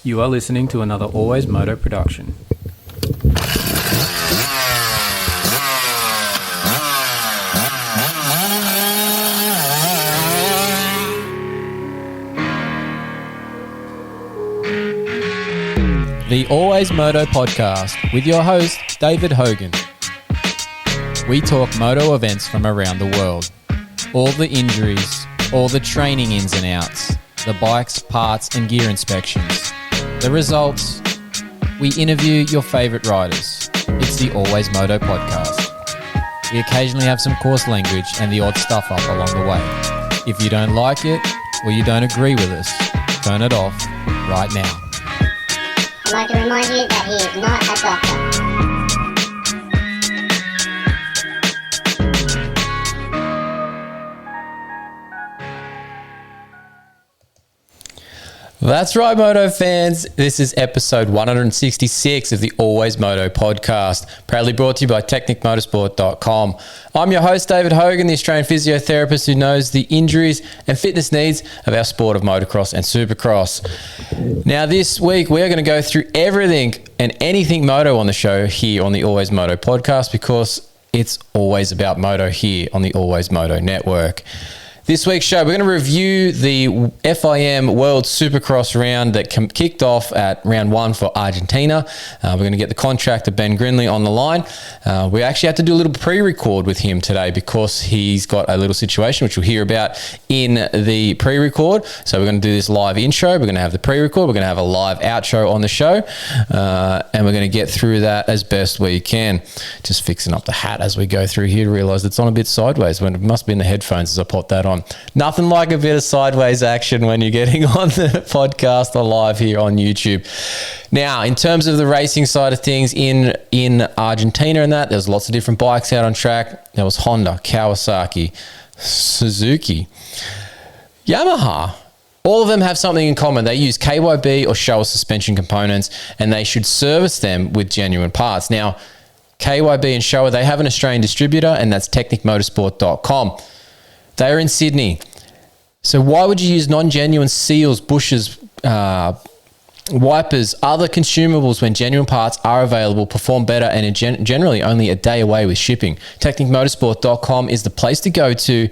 You are listening to another AlwaysMoto production. The AlwaysMoto podcast with your host, David Hogan. We talk moto events from around the world. All the injuries, all the training ins and outs, the bikes, parts and gear inspections. The results, we interview your favourite riders. It's the AlwaysMoto podcast. We occasionally have some coarse language and the odd stuff up along the way. If you don't like it or you don't agree with us, turn it off right now. I'd like to remind you that he is not a doctor. That's right, Moto fans. This is episode 166 of the AlwaysMoto podcast, proudly brought to you by TechnicMotorsport.com. I'm your host, David Hogan, the Australian physiotherapist who knows the injuries and fitness needs of our sport of motocross and supercross. Now, this week, we are going to go through everything and anything moto on the show here on the AlwaysMoto podcast because it's always about moto here on the AlwaysMoto network. This week's show, we're going to review the FIM World Supercross round that kicked off at round one for Argentina. We're going to get the contractor Ben Grinly on the line. We actually had to do a little pre-record with him today because he's got a little situation which we'll hear about in the pre-record. So we're going to do this live intro. We're going to have the pre-record. We're going to have a live outro on the show. And we're going to get through that as best we can. Just fixing up the hat as we go through here to realise it's on a bit sideways when it must be in the headphones as I pop that on. Nothing like a bit of sideways action when you're getting on the podcast or live here on YouTube. Now, in terms of the racing side of things in Argentina and that, there's lots of different bikes out on track. There was Honda, Kawasaki, Suzuki, Yamaha. All of them have something in common. They use KYB or Showa suspension components, and they should service them with genuine parts. Now, KYB and Showa, they have an Australian distributor, and that's TechnicMotorsport.com. They are in Sydney. So why would you use non-genuine seals, bushes, wipers, other consumables when genuine parts are available, perform better, and are generally only a day away with shipping? TechnicMotorsport.com is the place to go to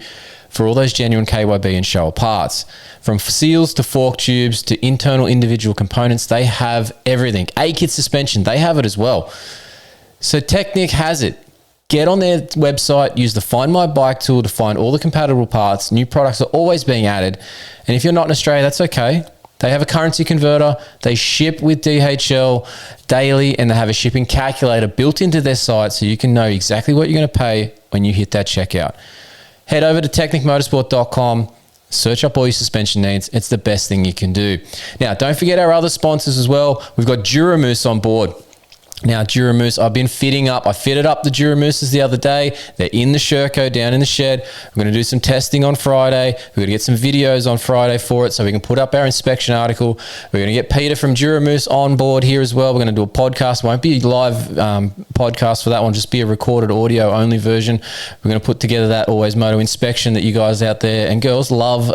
for all those genuine KYB and Showa parts. From seals to fork tubes to internal individual components, they have everything. A-kit suspension, they have it as well. So Technic has it. Get on their website, use the Find My Bike tool to find all the compatible parts. New products are always being added. And if you're not in Australia, that's okay. They have a currency converter. They ship with DHL daily, and they have a shipping calculator built into their site so you can know exactly what you're going to pay when you hit that checkout. Head over to TechnicMotorsport.com. Search up all your suspension needs. It's the best thing you can do. Now, don't forget our other sponsors as well. We've got Duramoose on board. Now, Duramoose, I've been fitting up. I fitted up the Duramooses the other day. They're in the Sherco down in the shed. We're going to do some testing on Friday. We're going to get some videos on Friday for it so we can put up our inspection article. We're going to get Peter from Duramoose on board here as well. We're going to do a podcast. It won't be a live podcast for that one, just be a recorded audio only version. We're going to put together that AlwaysMoto inspection that you guys out there and girls love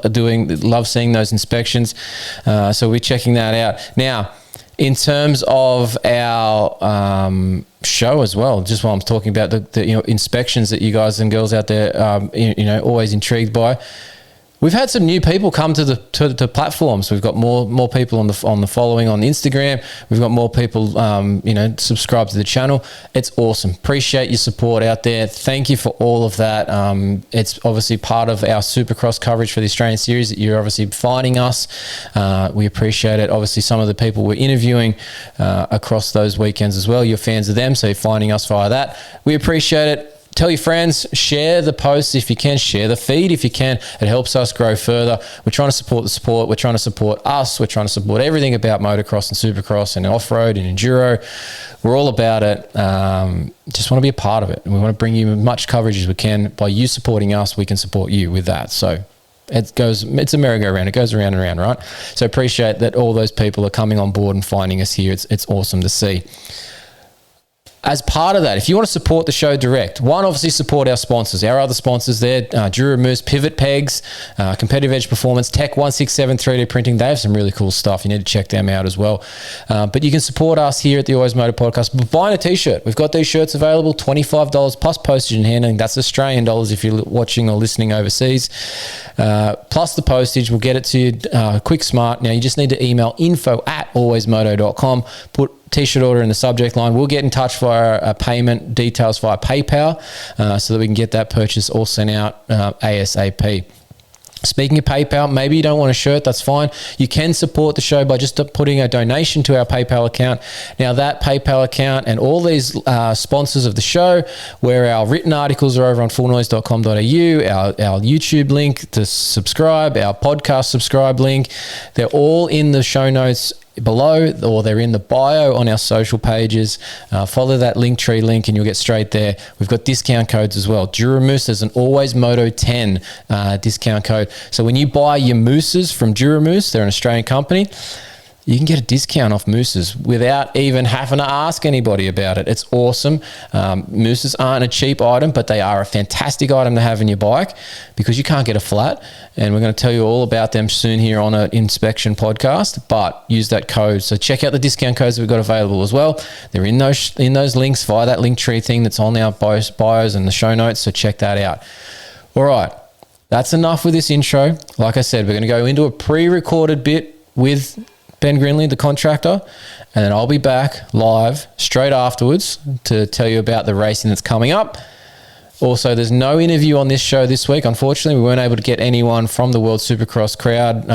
seeing those inspections. So we're checking that out. Now, in terms of our show as well, just while I'm talking about the inspections that you guys and girls out there always intrigued by, we've had some new people come to the platforms. We've got more people on the following on Instagram. We've got more people subscribe to the channel. It's awesome. Appreciate your support out there. Thank you for all of that. It's obviously part of our Supercross coverage for the Australian Series that you're obviously finding us. We appreciate it. Obviously, some of the people we're interviewing across those weekends as well, you're fans of them, so you're finding us via that. We appreciate it. Tell your friends, share the posts if you can, share the feed if you can. It helps us grow further. We're trying to support the sport. We're trying to support us. We're trying to support everything about motocross and supercross and off-road and enduro. We're all about it. Just want to be a part of it. And we want to bring you as much coverage as we can. By you supporting us, we can support you with that. So it's a merry-go-round. It goes around and around, right? So appreciate that all those people are coming on board and finding us here. It's awesome to see. as part of that, if you want to support the show direct, one, obviously support our sponsors, our other sponsors there, Duramoose, Pivot Pegs, Competitive Edge Performance, Tech 167 3D Printing. They have some really cool stuff. You need to check them out as well. But you can support us here at the Always Moto Podcast by buying a t-shirt. We've got these shirts available, $25 plus postage and handling. That's Australian dollars if you're watching or listening overseas. Plus the postage. We'll get it to you quick, smart. Now, you just need to email info@alwaysmoto.com. Put t-shirt order in the subject line. We'll get in touch via payment details via PayPal so that we can get that purchase all sent out ASAP. Speaking of PayPal, maybe you don't want a shirt, that's fine. You can support the show by just putting a donation to our PayPal account. Now, that PayPal account and all these sponsors of the show, where our written articles are over on fullnoise.com.au, our YouTube link to subscribe, our podcast subscribe link, they're all in the show notes below, or they're in the bio on our social pages. Follow that Linktree link and you'll get straight there. We've got discount codes as well. Duramoose, there's an AlwaysMoto 10 discount code. So when you buy your mooses from Duramoose, they're an Australian company, you can get a discount off mooses without even having to ask anybody about it. It's awesome. Mooses aren't a cheap item, but they are a fantastic item to have in your bike because you can't get a flat. And we're going to tell you all about them soon here on an inspection podcast, but use that code. So check out the discount codes that we've got available as well. They're in those links via that Linktree thing that's on our bios and the show notes. So check that out. All right. That's enough with this intro. Like I said, we're going to go into a pre-recorded bit with Ben Grinly, the contractor, and then I'll be back live straight afterwards to tell you about the racing that's coming up. Also, there's no interview on this show this week. Unfortunately, we weren't able to get anyone from the World Supercross crowd.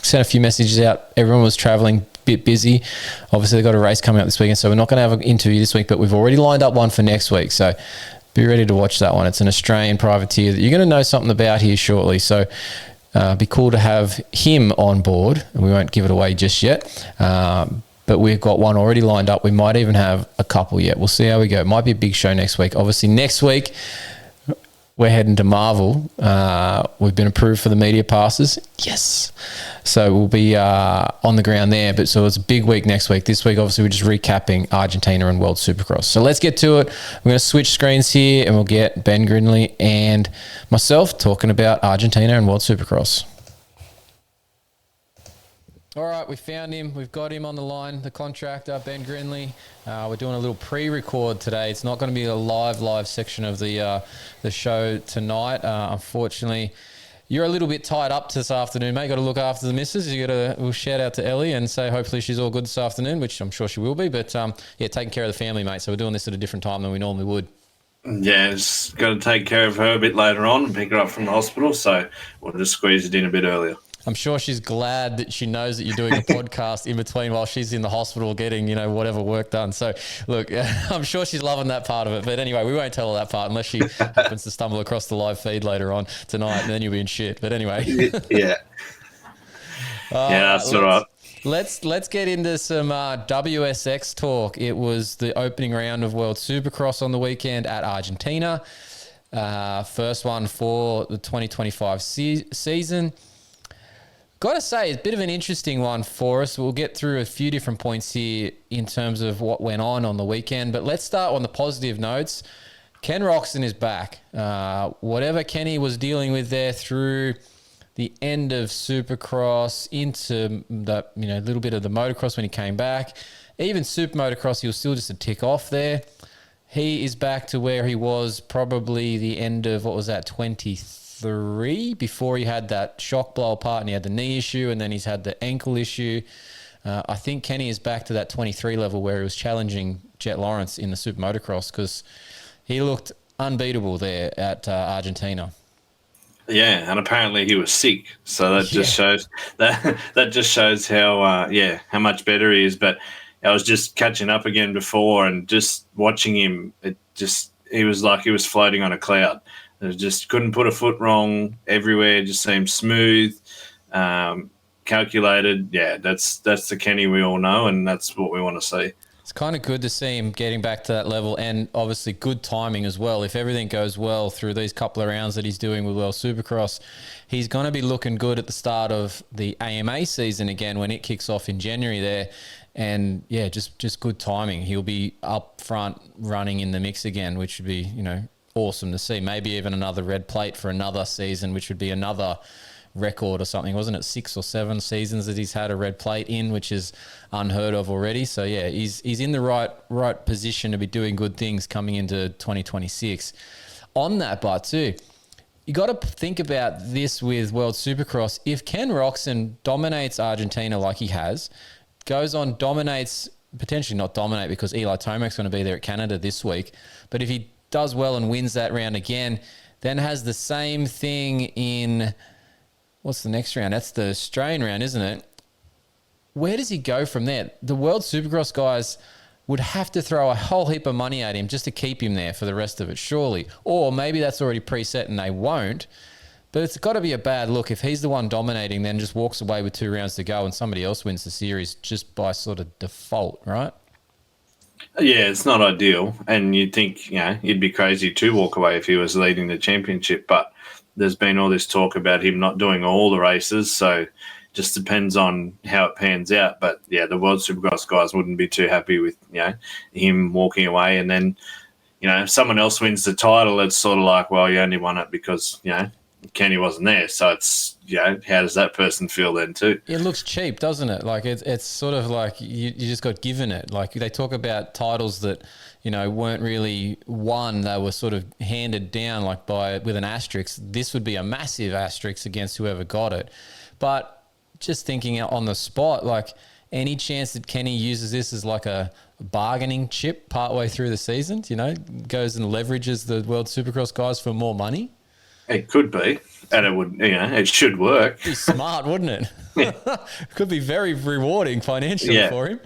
Sent a few messages out. Everyone was traveling, a bit busy. Obviously, they've got a race coming up this weekend, so we're not going to have an interview this week, but we've already lined up one for next week. So be ready to watch that one. It's an Australian privateer that you're going to know something about here shortly. So be cool to have him on board, and we won't give it away just yet. But we've got one already lined up. We might even have a couple yet. We'll see how we go. It might be a big show next week. Obviously, next week, we're heading to Marvel. We've been approved for the media passes. Yes. So we'll be on the ground there. But so it's a big week next week. This week, obviously, we're just recapping Argentina and World Supercross. So let's get to it. We're going to switch screens here, and we'll get Ben Grinly and myself talking about Argentina and World Supercross. All right, we found him. We've got him on the line, the contractor, Ben Grinly. We're doing a little pre-record today. It's not going to be a live section of the show tonight. Unfortunately, you're a little bit tied up this afternoon, mate. Got to look after the missus. We'll shout out to Ellie and say hopefully she's all good this afternoon, which I'm sure she will be. But yeah, taking care of the family, mate. So we're doing this at a different time than we normally would. Yeah, just got to take care of her a bit later on and pick her up from the hospital. So we'll just squeeze it in a bit earlier. I'm sure she's glad that she knows that you're doing a podcast in between while she's in the hospital getting, whatever work done. So, look, I'm sure she's loving that part of it. But anyway, we won't tell her that part unless she happens to stumble across the live feed later on tonight, and then you'll be in shit. But anyway. Yeah. That's all right. Let's get into some WSX talk. It was the opening round of World Supercross on the weekend at Argentina. First one for the 2025 season. Got to say, it's a bit of an interesting one for us. We'll get through a few different points here in terms of what went on the weekend. But let's start on the positive notes. Ken Roxon is back. Whatever Kenny was dealing with there through the end of Supercross into the little bit of the motocross when he came back. Even Super Motocross, he was still just a tick off there. He is back to where he was probably the end of, 23, before he had that shock blow apart and he had the knee issue and then he's had the ankle issue. I think Kenny is back to that 23 level where he was challenging Jet Lawrence in the Super Motocross because he looked unbeatable there at Argentina. Yeah, and apparently he was sick, so that just shows that just shows how much better he is. But I was just catching up again before and just watching him. He was like he was floating on a cloud. It just couldn't put a foot wrong everywhere. Just seemed smooth, calculated. Yeah, that's the Kenny we all know, and that's what we want to see. It's kind of good to see him getting back to that level, and obviously good timing as well. If everything goes well through these couple of rounds that he's doing with World Supercross, he's going to be looking good at the start of the AMA season again when it kicks off in January there. And yeah, just good timing. He'll be up front running in the mix again, which would be, awesome to see. Maybe even another red plate for another season, which would be another record or something. Wasn't it 6 or 7 seasons that he's had a red plate in, which is unheard of already? So yeah, he's in the right position to be doing good things coming into 2026. On that part too, you got to think about this with World Supercross. If Ken Roczen dominates Argentina like he has, goes on, dominates, potentially not dominate because Eli Tomac's going to be there at Canada this week, but if he does well and wins that round again, then has the same thing in, what's the next round? That's the Australian round, isn't it? Where does he go from there? The World Supercross guys would have to throw a whole heap of money at him just to keep him there for the rest of it, surely. Or maybe that's already preset and they won't. But it's got to be a bad look if he's the one dominating, then just walks away with 2 rounds to go and somebody else wins the series just by sort of default, right? Yeah, it's not ideal. And you'd think, you'd be crazy to walk away if he was leading the championship. But there's been all this talk about him not doing all the races. So just depends on how it pans out. But yeah, the World Supercross guys wouldn't be too happy with, him walking away. And then, if someone else wins the title, it's sort of like, well, you only won it because, Kenny wasn't there. So it's, how does that person feel then too? It looks cheap, doesn't it? Like it's sort of like you just got given it. Like they talk about titles that, weren't really won. They were sort of handed down like with an asterisk. This would be a massive asterisk against whoever got it. But just thinking on the spot, like any chance that Kenny uses this as like a bargaining chip partway through the season, goes and leverages the World Supercross guys for more money? It could be, and it would, it should work. It'd be smart, wouldn't it? Yeah. Could be very rewarding financially for him.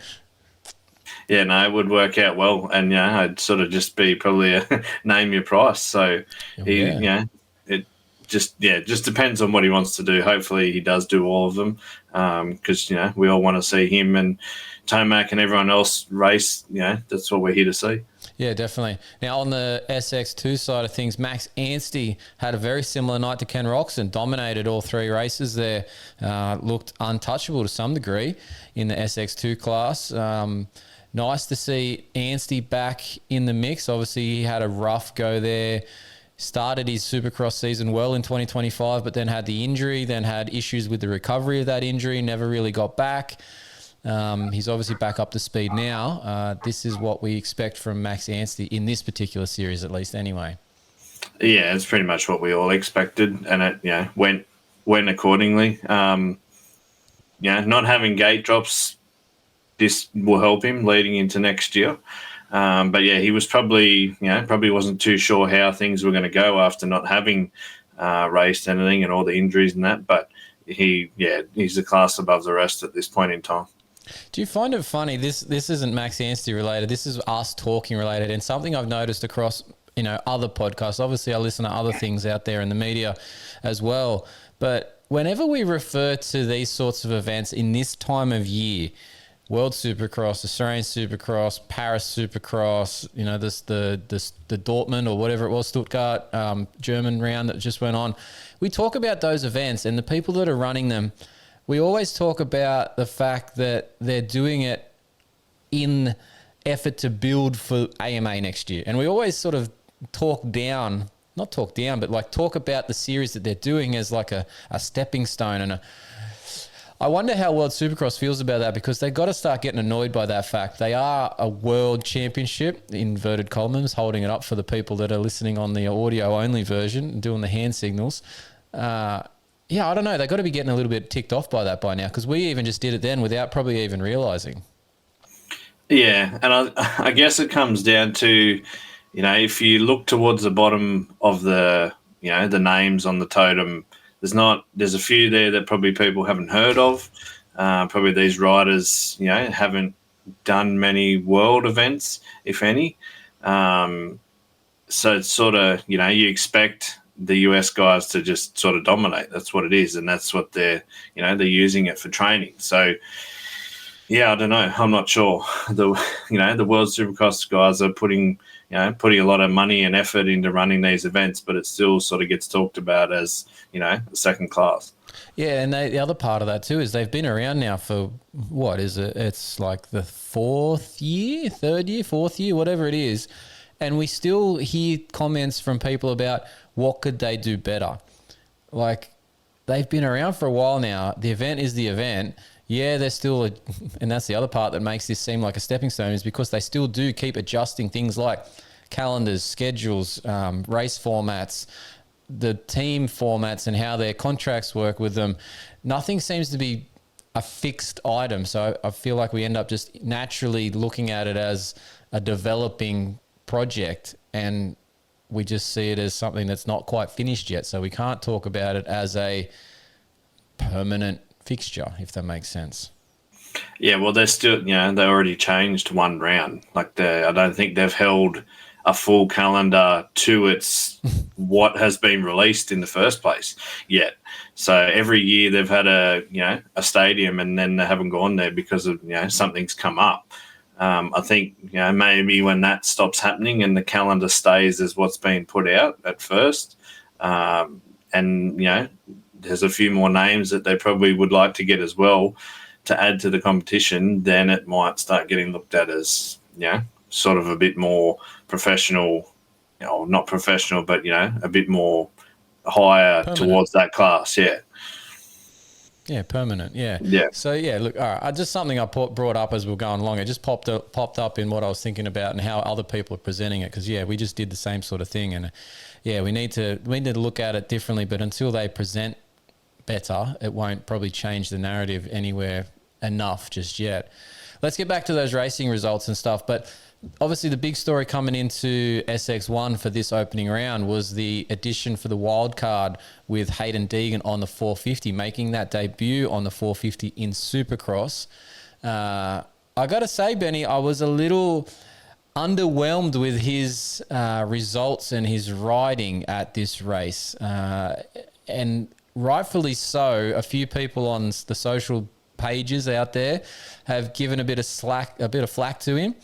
Yeah, no, it would work out well, and I'd sort of just be probably a name your price. So it just depends on what he wants to do. Hopefully, he does do all of them, because we all want to see him and Tomac and everyone else race. That's what we're here to see. Yeah, definitely. Now, on the SX2 side of things, Max Anstey had a very similar night to Ken Roczen, dominated all 3 races there, looked untouchable to some degree in the SX2 class. Nice to see Anstey back in the mix. Obviously, he had a rough go there. Started his Supercross season well in 2025, but then had the injury, then had issues with the recovery of that injury, never really got back. He's obviously back up to speed now. This is what we expect from Max Anstey in this particular series, at least anyway. Yeah, it's pretty much what we all expected, and it went accordingly. Not having gate drops, this will help him leading into next year. But yeah, he was probably wasn't too sure how things were going to go after not having raced anything and all the injuries and that. But he's a class above the rest at this point in time. Do you find it funny? This isn't Max Anstey related. This is us talking related, and something I've noticed across other podcasts. Obviously, I listen to other things out there in the media as well. But whenever we refer to these sorts of events in this time of year, World Supercross, Australian Supercross, Paris Supercross, the Dortmund or whatever it was, Stuttgart German round that just went on. We talk about those events and the people that are running them. We always talk about the fact that they're doing it in effort to build for AMA next year. And we always sort of talk about the series that they're doing as like a stepping stone. And I wonder how World Supercross feels about that, because they've got to start getting annoyed by that fact. They are a world championship, inverted commas, holding it up for the people that are listening on the audio-only version, doing the hand signals. I don't know. They've got to be getting a little bit ticked off by that by now, because we even just did it then without probably even realising. Yeah, and I guess it comes down to, if you look towards the bottom of the names on the totem, there's a few there that probably people haven't heard of. Probably these riders, haven't done many world events, if any. So it's sort of, you expect the US guys to just sort of dominate. That's what it is, and that's what they're using it for training. So Yeah, I don't know. I'm not sure. The World Supercross guys are putting a lot of money and effort into running these events, but it still sort of gets talked about as second class. Yeah, and the other part of that too is they've been around now for what is it? It's like the fourth year, whatever it is, and we still hear comments from people about what could they do better. Like, they've been around for a while now. The event is the event. Yeah, they're still, and that's the other part that makes this seem like a stepping stone, is because they still do keep adjusting things like calendars, schedules, race formats, the team formats, and how their contracts work with them. Nothing seems to be a fixed item. So I feel like we end up just naturally looking at it as a developing project, and we just see it as something that's not quite finished yet. So we can't talk about it as a permanent fixture, if that makes sense. Yeah, well, they're still, they already changed one round. Like, I don't think they've held a full calendar to its what has been released in the first place yet. So every year they've had a stadium, and then they haven't gone there because of something's come up. I think maybe when that stops happening and the calendar stays as what's been put out at first, and there's a few more names that they probably would like to get as well to add to the competition, then it might start getting looked at as, sort of a bit more professional, not professional, but, a bit more higher permanent towards that class. Yeah. Yeah, permanent. Yeah. Yeah. So, yeah, look, all right, just something I brought up as we were going along. It just popped up in what I was thinking about and how other people are presenting it. Because, we just did the same sort of thing. And, we need to look at it differently. But until they present better, it won't probably change the narrative anywhere enough just yet. Let's get back to those racing results and stuff. But obviously the big story coming into SX1 for this opening round was the addition for the wild card with Hayden Deegan on the 450, making that debut on the 450 in Supercross. I got to say, Benny, I was a little underwhelmed with his results and his riding at this race. And rightfully so. A few people on the social pages out there have given a bit of flack to him,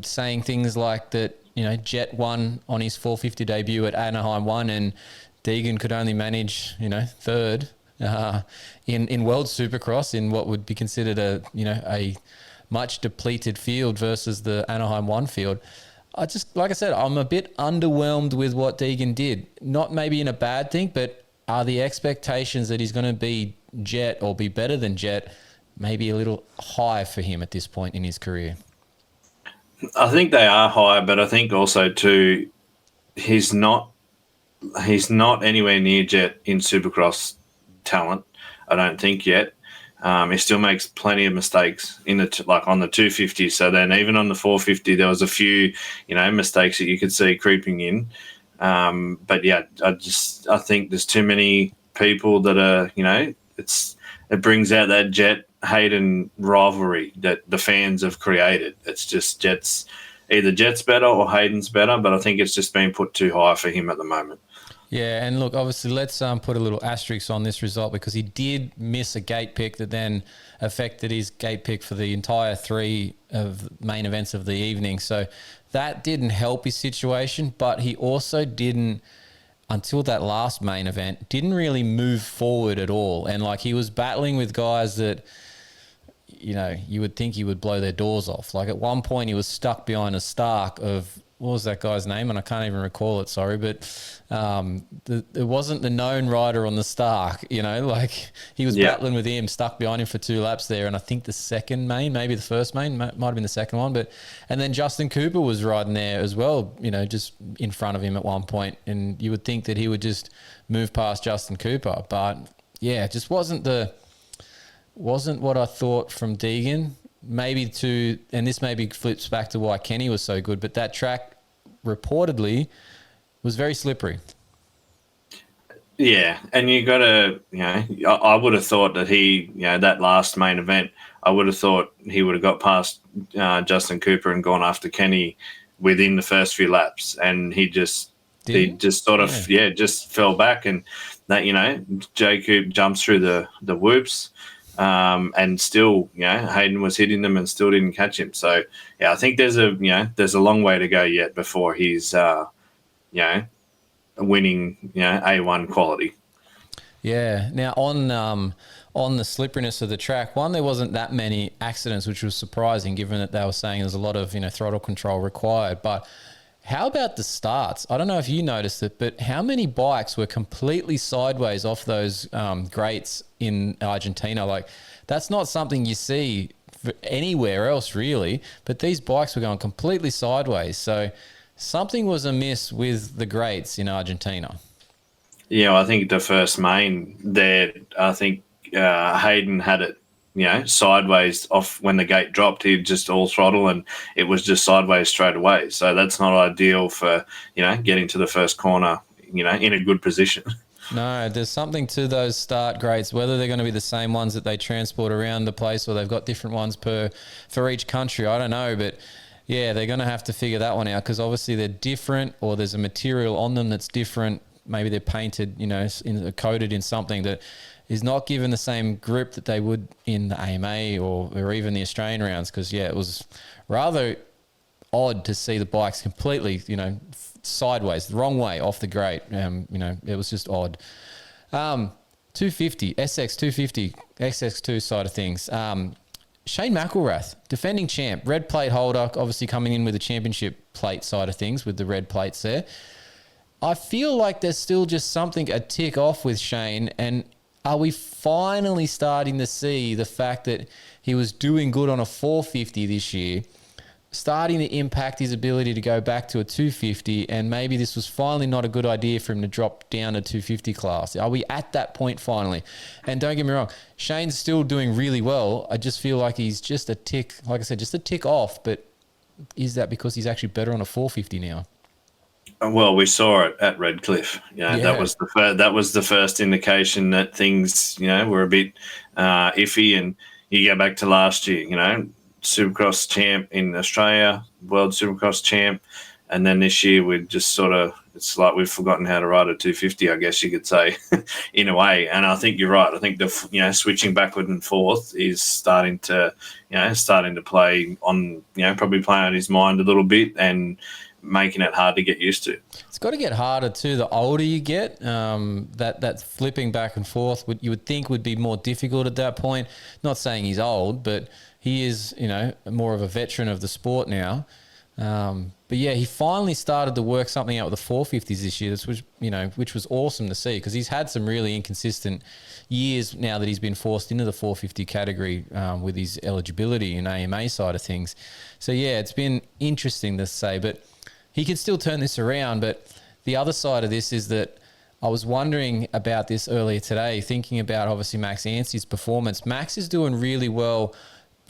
saying things like that, Jet won on his 450 debut at Anaheim 1 and Deegan could only manage, third in World Supercross in what would be considered a much depleted field versus the Anaheim 1 field. Like I said, I'm a bit underwhelmed with what Deegan did. Not maybe in a bad thing, but are the expectations that he's going to be Jet or be better than Jet maybe a little high for him at this point in his career? I think they are high, but I think also too, he's not anywhere near Jet in Supercross talent. I don't think yet. He still makes plenty of mistakes on the 250. So then even on the 450, there was a few mistakes that you could see creeping in. But yeah, I think there's too many people that are, it brings out that Jet Hayden rivalry that the fans have created. It's just either Jet's better or Hayden's better, but I think it's just been put too high for him at the moment. Yeah, and look, obviously, let's put a little asterisk on this result because he did miss a gate pick that then affected his gate pick for the entire three of main events of the evening. So that didn't help his situation, but he also didn't, until that last main event, didn't really move forward at all. And he was battling with guys that, you would think he would blow their doors off. Like at one point he was stuck behind a Stark of, what was that guy's name? And I can't even recall it, sorry. But it wasn't the known rider on the Stark, he was battling with him, stuck behind him for 2 laps there. And I think the second main, maybe the first main, might have been the second one. And then Justin Cooper was riding there as well, just in front of him at one point. And you would think that he would just move past Justin Cooper. But yeah, it just wasn't what I thought from Deegan. And this maybe flips back to why Kenny was so good, but that track reportedly was very slippery. Yeah, and you got to, I would have thought that he, that last main event, I would have thought he would have got past Justin Cooper and gone after Kenny within the first few laps, and he just just fell back, and that J Coop jumps through the whoops. and still, Hayden was hitting them and still didn't catch him. So, yeah, I think there's a long way to go yet before he's, winning, A1 quality. Yeah. Now on the slipperiness of the track, one, there wasn't that many accidents, which was surprising given that they were saying there's a lot of throttle control required. But how about the starts? I don't know if you noticed it, but how many bikes were completely sideways off those grates in Argentina? Like, that's not something you see anywhere else really, but these bikes were going completely sideways. So something was amiss with the grates in Argentina. Yeah, I think the first main there, I think Hayden had it, sideways off when the gate dropped. He just all throttle and it was just sideways straight away. So that's not ideal for, getting to the first corner, in a good position. No, there's something to those start grates, whether they're going to be the same ones that they transport around the place or they've got different ones for each country. I don't know, but yeah, they're going to have to figure that one out because obviously they're different or there's a material on them that's different. Maybe they're painted, coated in something that is not given the same grip that they would in the AMA or even the Australian rounds. Because, yeah, it was rather odd to see the bikes completely, sideways, the wrong way off the grate. It was just odd. 250, SX 250, SX2 side of things. Shane McElrath, defending champ, red plate holder, obviously coming in with the championship plate side of things with the red plates there. I feel like there's still just something a tick off with Shane, and are we finally starting to see the fact that he was doing good on a 450 this year, starting to impact his ability to go back to a 250, and maybe this was finally not a good idea for him to drop down to 250 class? Are we at that point finally? And don't get me wrong, Shane's still doing really well. I just feel like he's just a tick, like I said, just a tick off, but is that because he's actually better on a 450 now? Well, we saw it at Redcliffe. That was the first indication that things, were a bit iffy. And you go back to last year, Supercross champ in Australia, World Supercross champ, and then this year we just it's like we've forgotten how to ride a 250, I guess you could say, in a way. And I think you're right. I think the switching backward and forth is starting to play on, probably play on his mind a little bit and making it hard to get used to. It's got to get harder too the older you get. That flipping back and forth you would think would be more difficult at that point. Not saying he's old, but he is more of a veteran of the sport now. But yeah, he finally started to work something out with the 450s this year, which was awesome to see because he's had some really inconsistent years now that he's been forced into the 450 category with his eligibility in AMA side of things. So yeah, it's been interesting to say, but he can still turn this around. But the other side of this is that I was wondering about this earlier today, thinking about obviously Max Ansie's performance. Max is doing really well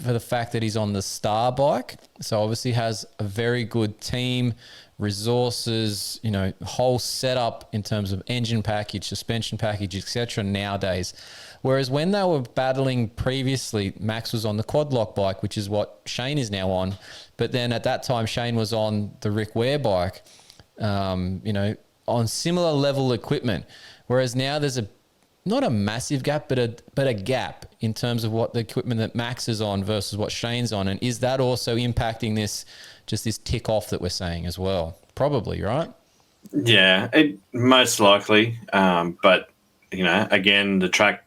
for the fact that he's on the Star bike. So obviously has a very good team, resources, whole setup in terms of engine package, suspension package, etc. nowadays. Whereas when they were battling previously, Max was on the quad lock bike, which is what Shane is now on. But then at that time, Shane was on the Rick Ware bike, on similar level equipment. Whereas now there's not a massive gap, but a gap in terms of what the equipment that Max is on versus what Shane's on. And is that also impacting this tick off that we're saying as well? Probably, right? Yeah, it most likely. But, again, the track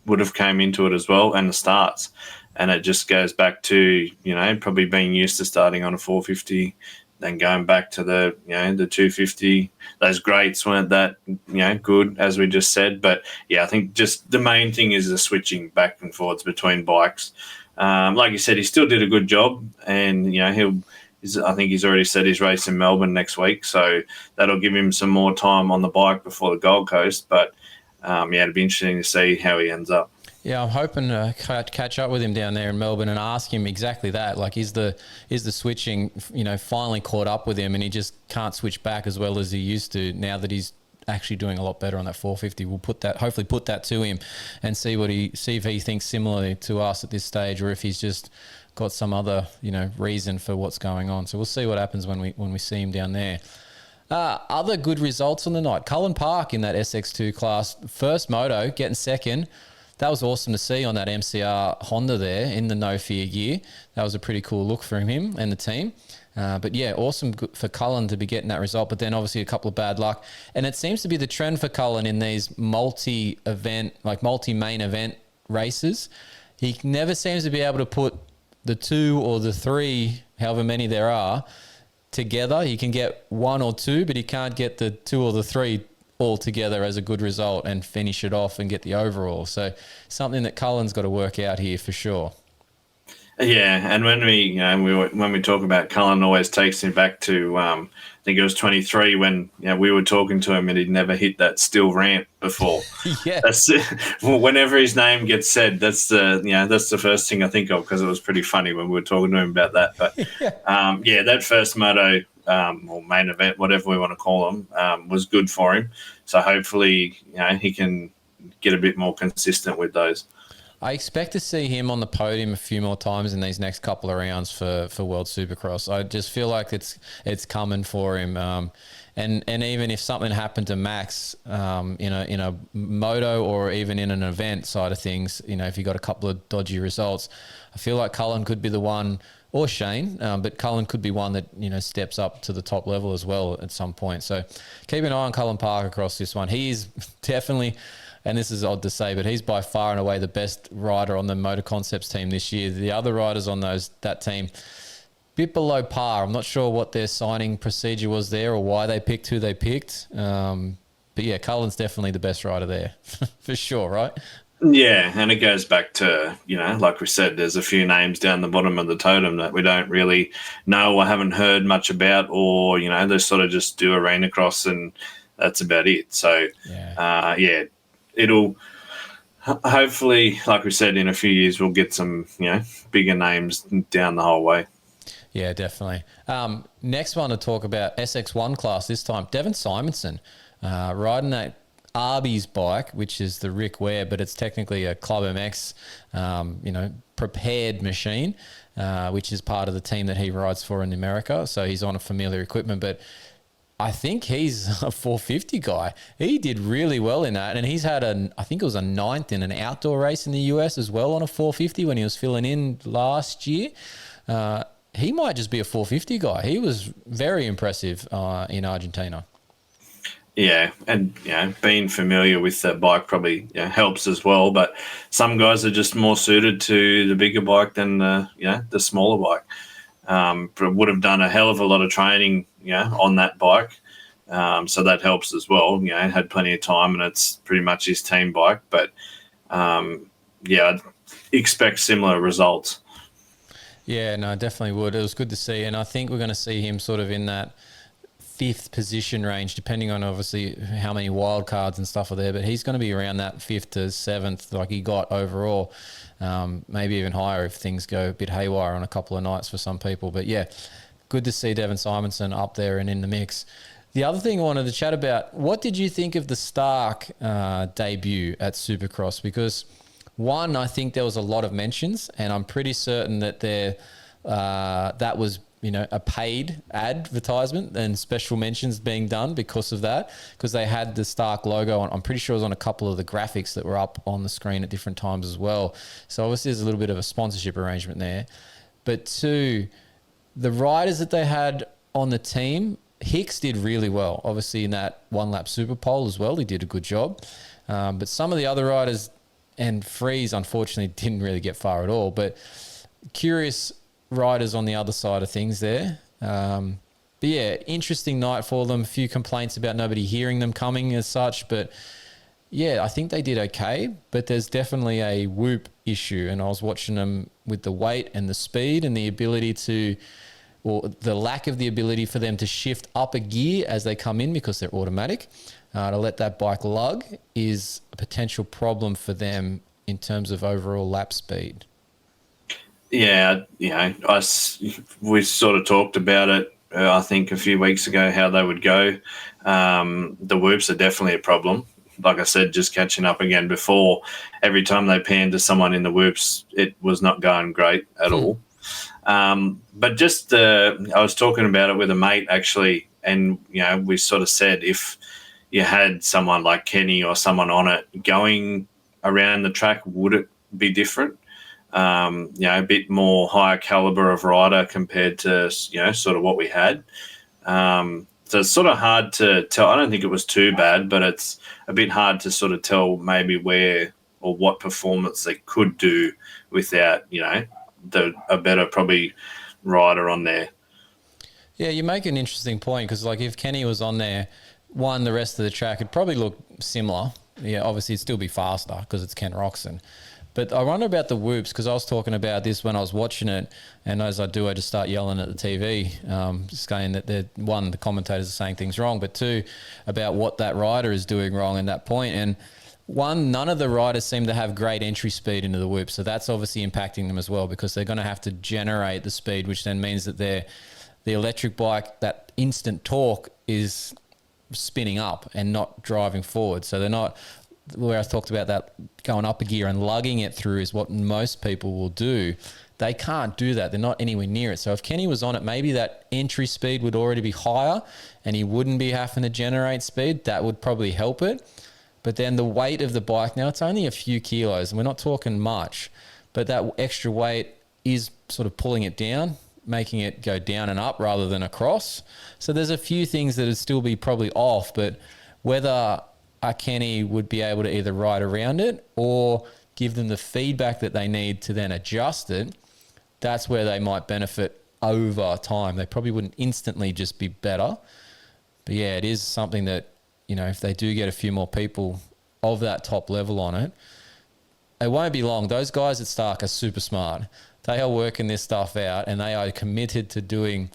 would have came into it as well and the starts. And it just goes back to, probably being used to starting on a 450, then going back to the 250. Those grates weren't that, good, as we just said. But, yeah, I think just the main thing is the switching back and forwards between bikes. Like you said, he still did a good job. And, I think he's already said he's racing Melbourne next week. So that'll give him some more time on the bike before the Gold Coast. But, it'll be interesting to see how he ends up. Yeah, I'm hoping to catch up with him down there in Melbourne and ask him exactly that. Like, is the switching, finally caught up with him and he just can't switch back as well as he used to now that he's actually doing a lot better on that 450. We'll hopefully put that to him and see if he thinks similarly to us at this stage or if he's just got some other, reason for what's going on. So we'll see what happens when we see him down there. Other good results on the night. Cullen Park in that SX2 class, first moto, getting second. that was awesome to see on that MCR Honda there in the no fear gear. That was a pretty cool look for him and the team. But yeah, awesome for Cullen to be getting that result. But then obviously a couple of bad luck. And it seems to be the trend for Cullen in these multi-event, like multi-main event races. He never seems to be able to put the 2 or the 3, however many there are, together. He can get 1 or 2, but he can't get the 2 or the 3 all together as a good result and finish it off and get the overall. So something that Cullen's got to work out here for sure. Yeah, and when we talk about Cullen, always takes him back to I think it was 23 when we were talking to him and he'd never hit that steel ramp before. Yeah, that's whenever his name gets said, that's the first thing I think of, because it was pretty funny when we were talking to him about that. But that first moto or main event, whatever we want to call them, was good for him. So hopefully he can get a bit more consistent with those. I expect to see him on the podium a few more times in these next couple of rounds for World Supercross. I just feel like it's coming for him. And even if something happened to Max in a moto or even in an event side of things, if he got a couple of dodgy results, I feel like Cullen could be the one, or Shane, but Cullen could be one that steps up to the top level as well at some point. So keep an eye on Cullen Park across this one. He is definitely, and this is odd to say, but he's by far and away the best rider on the Motor Concepts team this year. The other riders on that team, bit below par. I'm not sure what their signing procedure was there or why they picked who they picked. But yeah, Cullen's definitely the best rider there for sure, right? Yeah, and it goes back to, like we said, there's a few names down the bottom of the totem that we don't really know or haven't heard much about, or, they sort of just do arena cross and that's about it. So, it'll hopefully, like we said, in a few years, we'll get some, bigger names down the whole way. Yeah, definitely. Next one to talk about, SX1 class this time, Devon Simonson riding that Arby's bike, which is the Rick Ware, but it's technically a Club MX, prepared machine, which is part of the team that he rides for in America. So he's on a familiar equipment, but I think he's a 450 guy. He did really well in that, and he's had I think it was a 9th in an outdoor race in the US as well on a 450 when he was filling in last year. He might just be a 450 guy. He was very impressive in Argentina. Yeah, and being familiar with the bike probably helps as well. But some guys are just more suited to the bigger bike than the smaller bike. But would have done a hell of a lot of training on that bike, so that helps as well. Had plenty of time, and it's pretty much his team bike. But I'd expect similar results. Yeah, no, definitely would. It was good to see, and I think we're going to see him sort of in that 5th position range, depending on obviously how many wild cards and stuff are there, but he's going to be around that 5th to 7th like he got overall, maybe even higher if things go a bit haywire on a couple of nights for some people. But yeah, good to see Devon Simonson up there and in the mix. The other thing I wanted to chat about, what did you think of the Stark debut at Supercross? Because one, I think there was a lot of mentions, and I'm pretty certain that that was a paid advertisement and special mentions being done because of that, because they had the Stark logo on. I'm pretty sure it was on a couple of the graphics that were up on the screen at different times as well. So obviously there's a little bit of a sponsorship arrangement there. But two, the riders that they had on the team, Hicks did really well, obviously in that one-lap Super Pole as well. He did a good job. But some of the other riders, and Freeze unfortunately didn't really get far at all, but curious riders on the other side of things there. But yeah, interesting night for them. A few complaints about nobody hearing them coming as such, but yeah, I think they did okay, but there's definitely a whoop issue, and I was watching them with the weight and the speed and the ability to, or the lack of the ability for them to shift up a gear as they come in because they're automatic. To let that bike lug is a potential problem for them in terms of overall lap speed. Yeah, we sort of talked about it, I think, a few weeks ago, how they would go. The whoops are definitely a problem. Like I said, just catching up again before, every time they panned to someone in the whoops, it was not going great at all. But just, I was talking about it with a mate, actually, and, we sort of said if you had someone like Kenny or someone on it going around the track, would it be different? A bit more higher caliber of rider compared to, sort of what we had. So it's sort of hard to tell. I don't think it was too bad, but it's a bit hard to sort of tell maybe where or what performance they could do without, a better probably rider on there. Yeah, you make an interesting point because, like, if Kenny was on there, the rest of the track would probably look similar. Yeah, obviously it'd still be faster because it's Ken Roxon. But I wonder about the whoops because I was talking about this when I was watching it, and as I do, I just start yelling at the TV, saying that the commentators are saying things wrong, but two, about what that rider is doing wrong in that point. And none of the riders seem to have great entry speed into the whoop, so that's obviously impacting them as well because they're going to have to generate the speed, which then means that the electric bike, that instant torque is spinning up and not driving forward. So they're not, where I talked about that going up a gear and lugging it through is what most people will do. They can't do that. They're not anywhere near it. So if Kenny was on it, maybe that entry speed would already be higher and he wouldn't be having to generate speed. That would probably help it. But then the weight of the bike, now it's only a few kilos and we're not talking much, but that extra weight is sort of pulling it down, making it go down and up rather than across. So there's a few things that would still be probably off, but whether Kenny would be able to either ride around it or give them the feedback that they need to then adjust it, that's where they might benefit over time. They probably wouldn't instantly just be better. But yeah, it is something that, if they do get a few more people of that top level on it, it won't be long. Those guys at Stark are super smart. They are working this stuff out and they are committed to doing,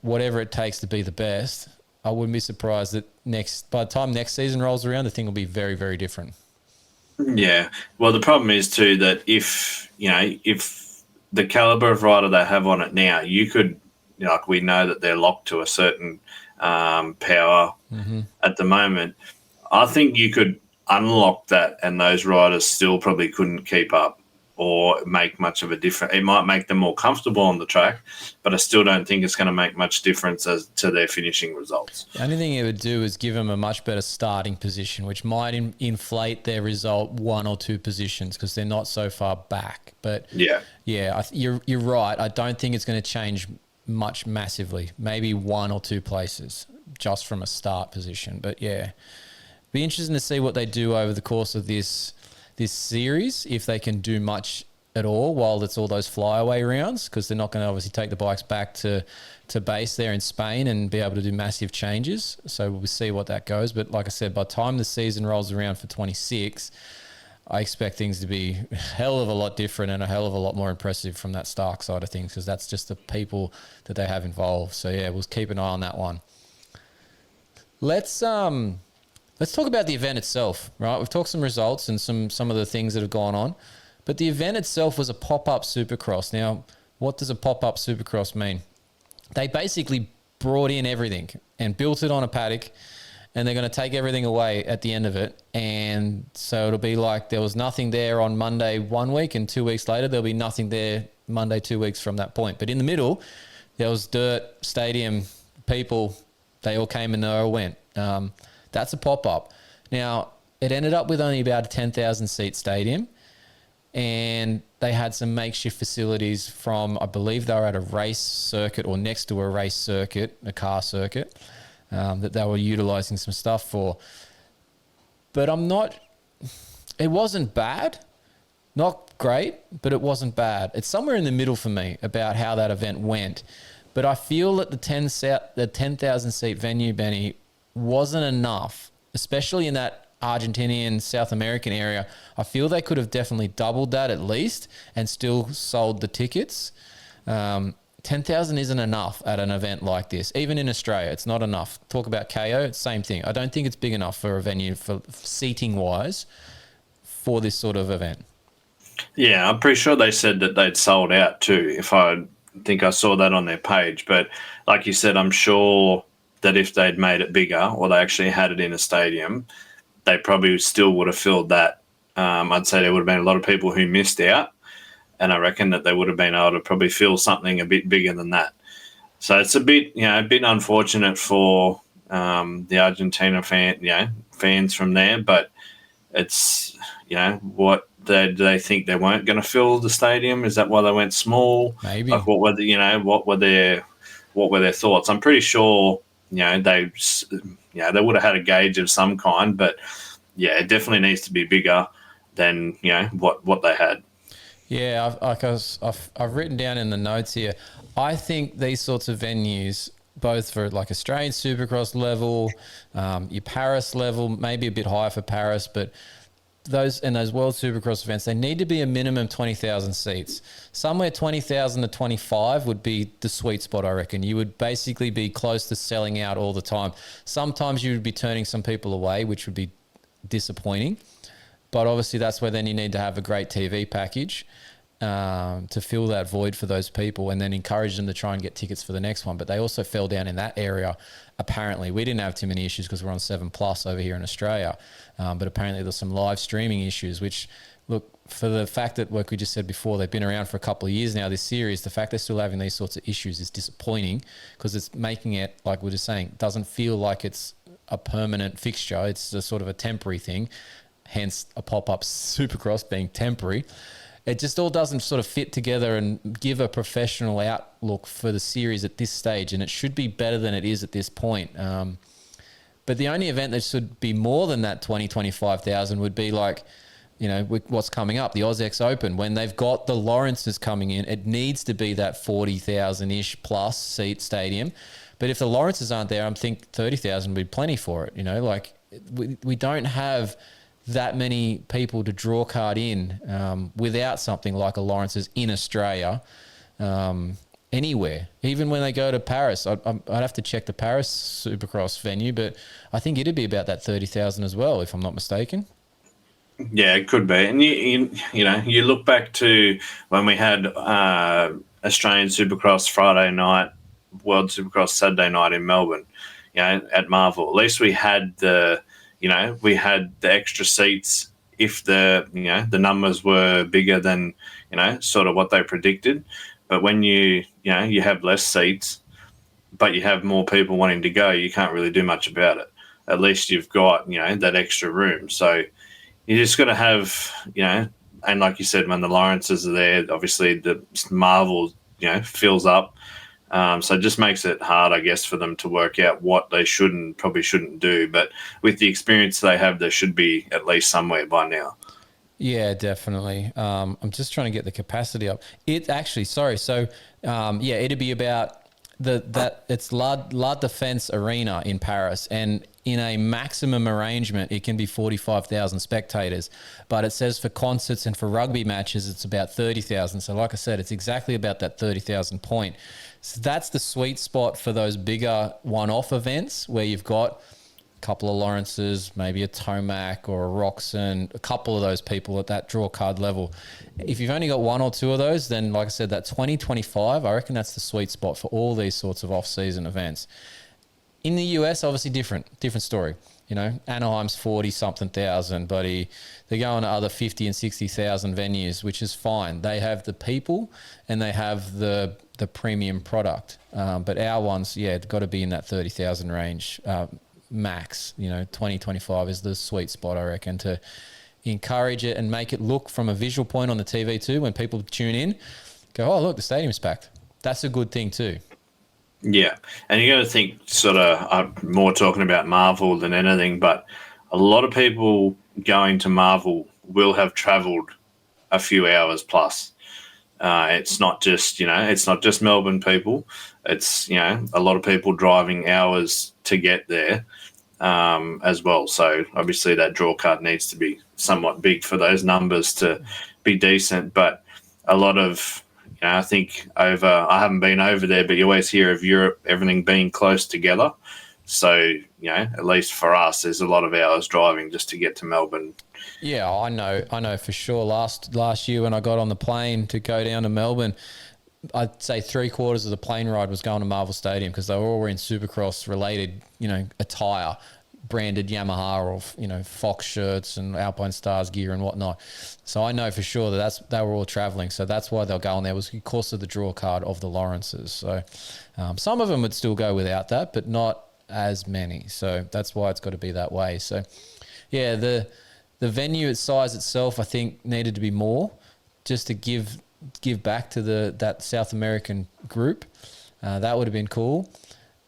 whatever it takes to be the best. I wouldn't be surprised that by the time next season rolls around, the thing will be very, very different. Yeah. Well, the problem is too that if the caliber of rider they have on it now, you could, we know that they're locked to a certain power at the moment. I think you could unlock that and those riders still probably couldn't keep up or make much of a difference. It might make them more comfortable on the track, but I still don't think it's going to make much difference as to their finishing results. The only thing it would do is give them a much better starting position, which might inflate their result 1 or 2 positions because they're not so far back. But yeah, you're right. I don't think it's going to change much massively. Maybe 1 or 2 places just from a start position. But yeah, be interesting to see what they do over the course of this series, if they can do much at all while it's all those flyaway rounds, because they're not going to obviously take the bikes back to base there in Spain and be able to do massive changes. So we'll see what that goes. But like I said, by the time the season rolls around for 26, I expect things to be a hell of a lot different and a hell of a lot more impressive from that Stark side of things, because that's just the people that they have involved. So yeah, we'll keep an eye on that one. Let's talk about the event itself, right? We've talked some results and some of the things that have gone on, but the event itself was a pop-up Supercross. Now, what does a pop-up Supercross mean? They basically brought in everything and built it on a paddock, and they're going to take everything away at the end of it. And so it'll be like there was nothing there on Monday 1 week, and 2 weeks later there'll be nothing there Monday 2 weeks from that point. But in the middle, there was dirt, stadium, people. They all came and they all went. That's a pop-up. Now, it ended up with only about a 10,000 seat stadium, and they had some makeshift facilities from, I believe they were at a race circuit or next to a race circuit, a car circuit, that they were utilizing some stuff for. But it wasn't bad. Not great, but it wasn't bad. It's somewhere in the middle for me about how that event went. But I feel that the 10,000 seat venue, Benny, wasn't enough, especially in that Argentinian South American area. I feel they could have definitely doubled that at least and still sold the tickets. 10,000 isn't enough at an event like this. Even in Australia, it's not enough. Talk about KO, it's the same thing. I don't think it's big enough for a venue for seating-wise for this sort of event. Yeah, I'm pretty sure they said that they'd sold out too, if I think I saw that on their page. But like you said, I'm sure that if they'd made it bigger or they actually had it in a stadium, they probably still would have filled that. I'd say there would have been a lot of people who missed out, and I reckon that they would have been able to probably fill something a bit bigger than that. So it's a bit unfortunate for the Argentina fans from there, but it's, what do they think they weren't going to fill the stadium? Is that why they went small? Maybe. Like, what were their thoughts? I'm pretty sure, they would have had a gauge of some kind, but yeah, it definitely needs to be bigger than what they had. Yeah, I've written down in the notes here. I think these sorts of venues, both for like Australian Supercross level, your Paris level, maybe a bit higher for Paris, but those World Supercross events, they need to be a minimum 20,000 seats. Somewhere 20,000 to 25 would be the sweet spot, I reckon. You would basically be close to selling out all the time. Sometimes you would be turning some people away, which would be disappointing. But obviously that's where then you need to have a great TV package to fill that void for those people, and then encourage them to try and get tickets for the next one. But they also fell down in that area. Apparently, we didn't have too many issues because we're on 7+ over here in Australia. But apparently there's some live streaming issues, which, look, for the fact that, like we just said before, they've been around for a couple of years now, this series, the fact they're still having these sorts of issues is disappointing, because it's making it, like we're just saying, doesn't feel like it's a permanent fixture. It's a sort of a temporary thing, hence a pop-up Supercross being temporary. It just all doesn't sort of fit together and give a professional outlook for the series at this stage, and it should be better than it is at this point. But the only event that should be more than that 25,000 would be like, with what's coming up, the WSX Open. When they've got the Lawrences coming in, it needs to be that 40,000-ish plus seat stadium. But if the Lawrences aren't there, I think 30,000 would be plenty for it. Like we don't have that many people to draw card in without something like a Lawrence's in Australia anywhere. Even when they go to Paris, I'd have to check the Paris Supercross venue, but I think it'd be about that 30,000 as well, if I'm not mistaken. Yeah, it could be. And you look back to when we had Australian Supercross Friday night, World Supercross Saturday night in Melbourne, at Marvel. At least we had the extra seats if the numbers were bigger than, sort of what they predicted. But when you have less seats, but you have more people wanting to go, you can't really do much about it. At least you've got, that extra room. So you just got to have, and like you said, when the Lawrences are there, obviously the Marvel, fills up. So it just makes it hard, I guess, for them to work out what they probably shouldn't do. But with the experience they have, there should be at least somewhere by now. Yeah, definitely. I'm just trying to get the capacity up. It actually, sorry. So, it'd be about it's La Defense Arena in Paris, and in a maximum arrangement, it can be 45,000 spectators. But it says for concerts and for rugby matches, it's about 30,000. So, like I said, it's exactly about that 30,000 point. So that's the sweet spot for those bigger one-off events where you've got a couple of Lawrences, maybe a Tomac or a Roxon, a couple of those people at that draw card level. If you've only got one or two of those, then like I said, that 2025, I reckon that's the sweet spot for all these sorts of off-season events. In the US, obviously different story. Anaheim's 40-something thousand, buddy. They're going to other 50 and 60,000 venues, which is fine. They have the people and they have the premium product. But our ones, got to be in that 30,000 range max. 2025 is the sweet spot, I reckon, to encourage it and make it look from a visual point on the TV too. When people tune in, go, oh, look, the stadium's packed. That's a good thing too. Yeah, and you got to think sort of, I'm more talking about Marvel than anything, but a lot of people going to Marvel will have travelled a few hours plus. It's not just, it's not just Melbourne people. It's, a lot of people driving hours to get there as well. So obviously that draw card needs to be somewhat big for those numbers to be decent, but a lot of, I think I haven't been over there, but you always hear of Europe, everything being close together. So, at least for us, there's a lot of hours driving just to get to Melbourne. Yeah, I know for sure. Last year when I got on the plane to go down to Melbourne, I'd say 3/4 of the plane ride was going to Marvel Stadium because they were all wearing Supercross related, attire, branded Yamaha or Fox shirts and Alpine Stars gear and whatnot. So I know for sure that they were all traveling. So that's why they'll go on there, was because of the draw card of the Lawrences. So some of them would still go without that, but not as many. So that's why it's got to be that way. So yeah, the The venue size itself, I think, needed to be more, just to give back to that South American group. That would have been cool.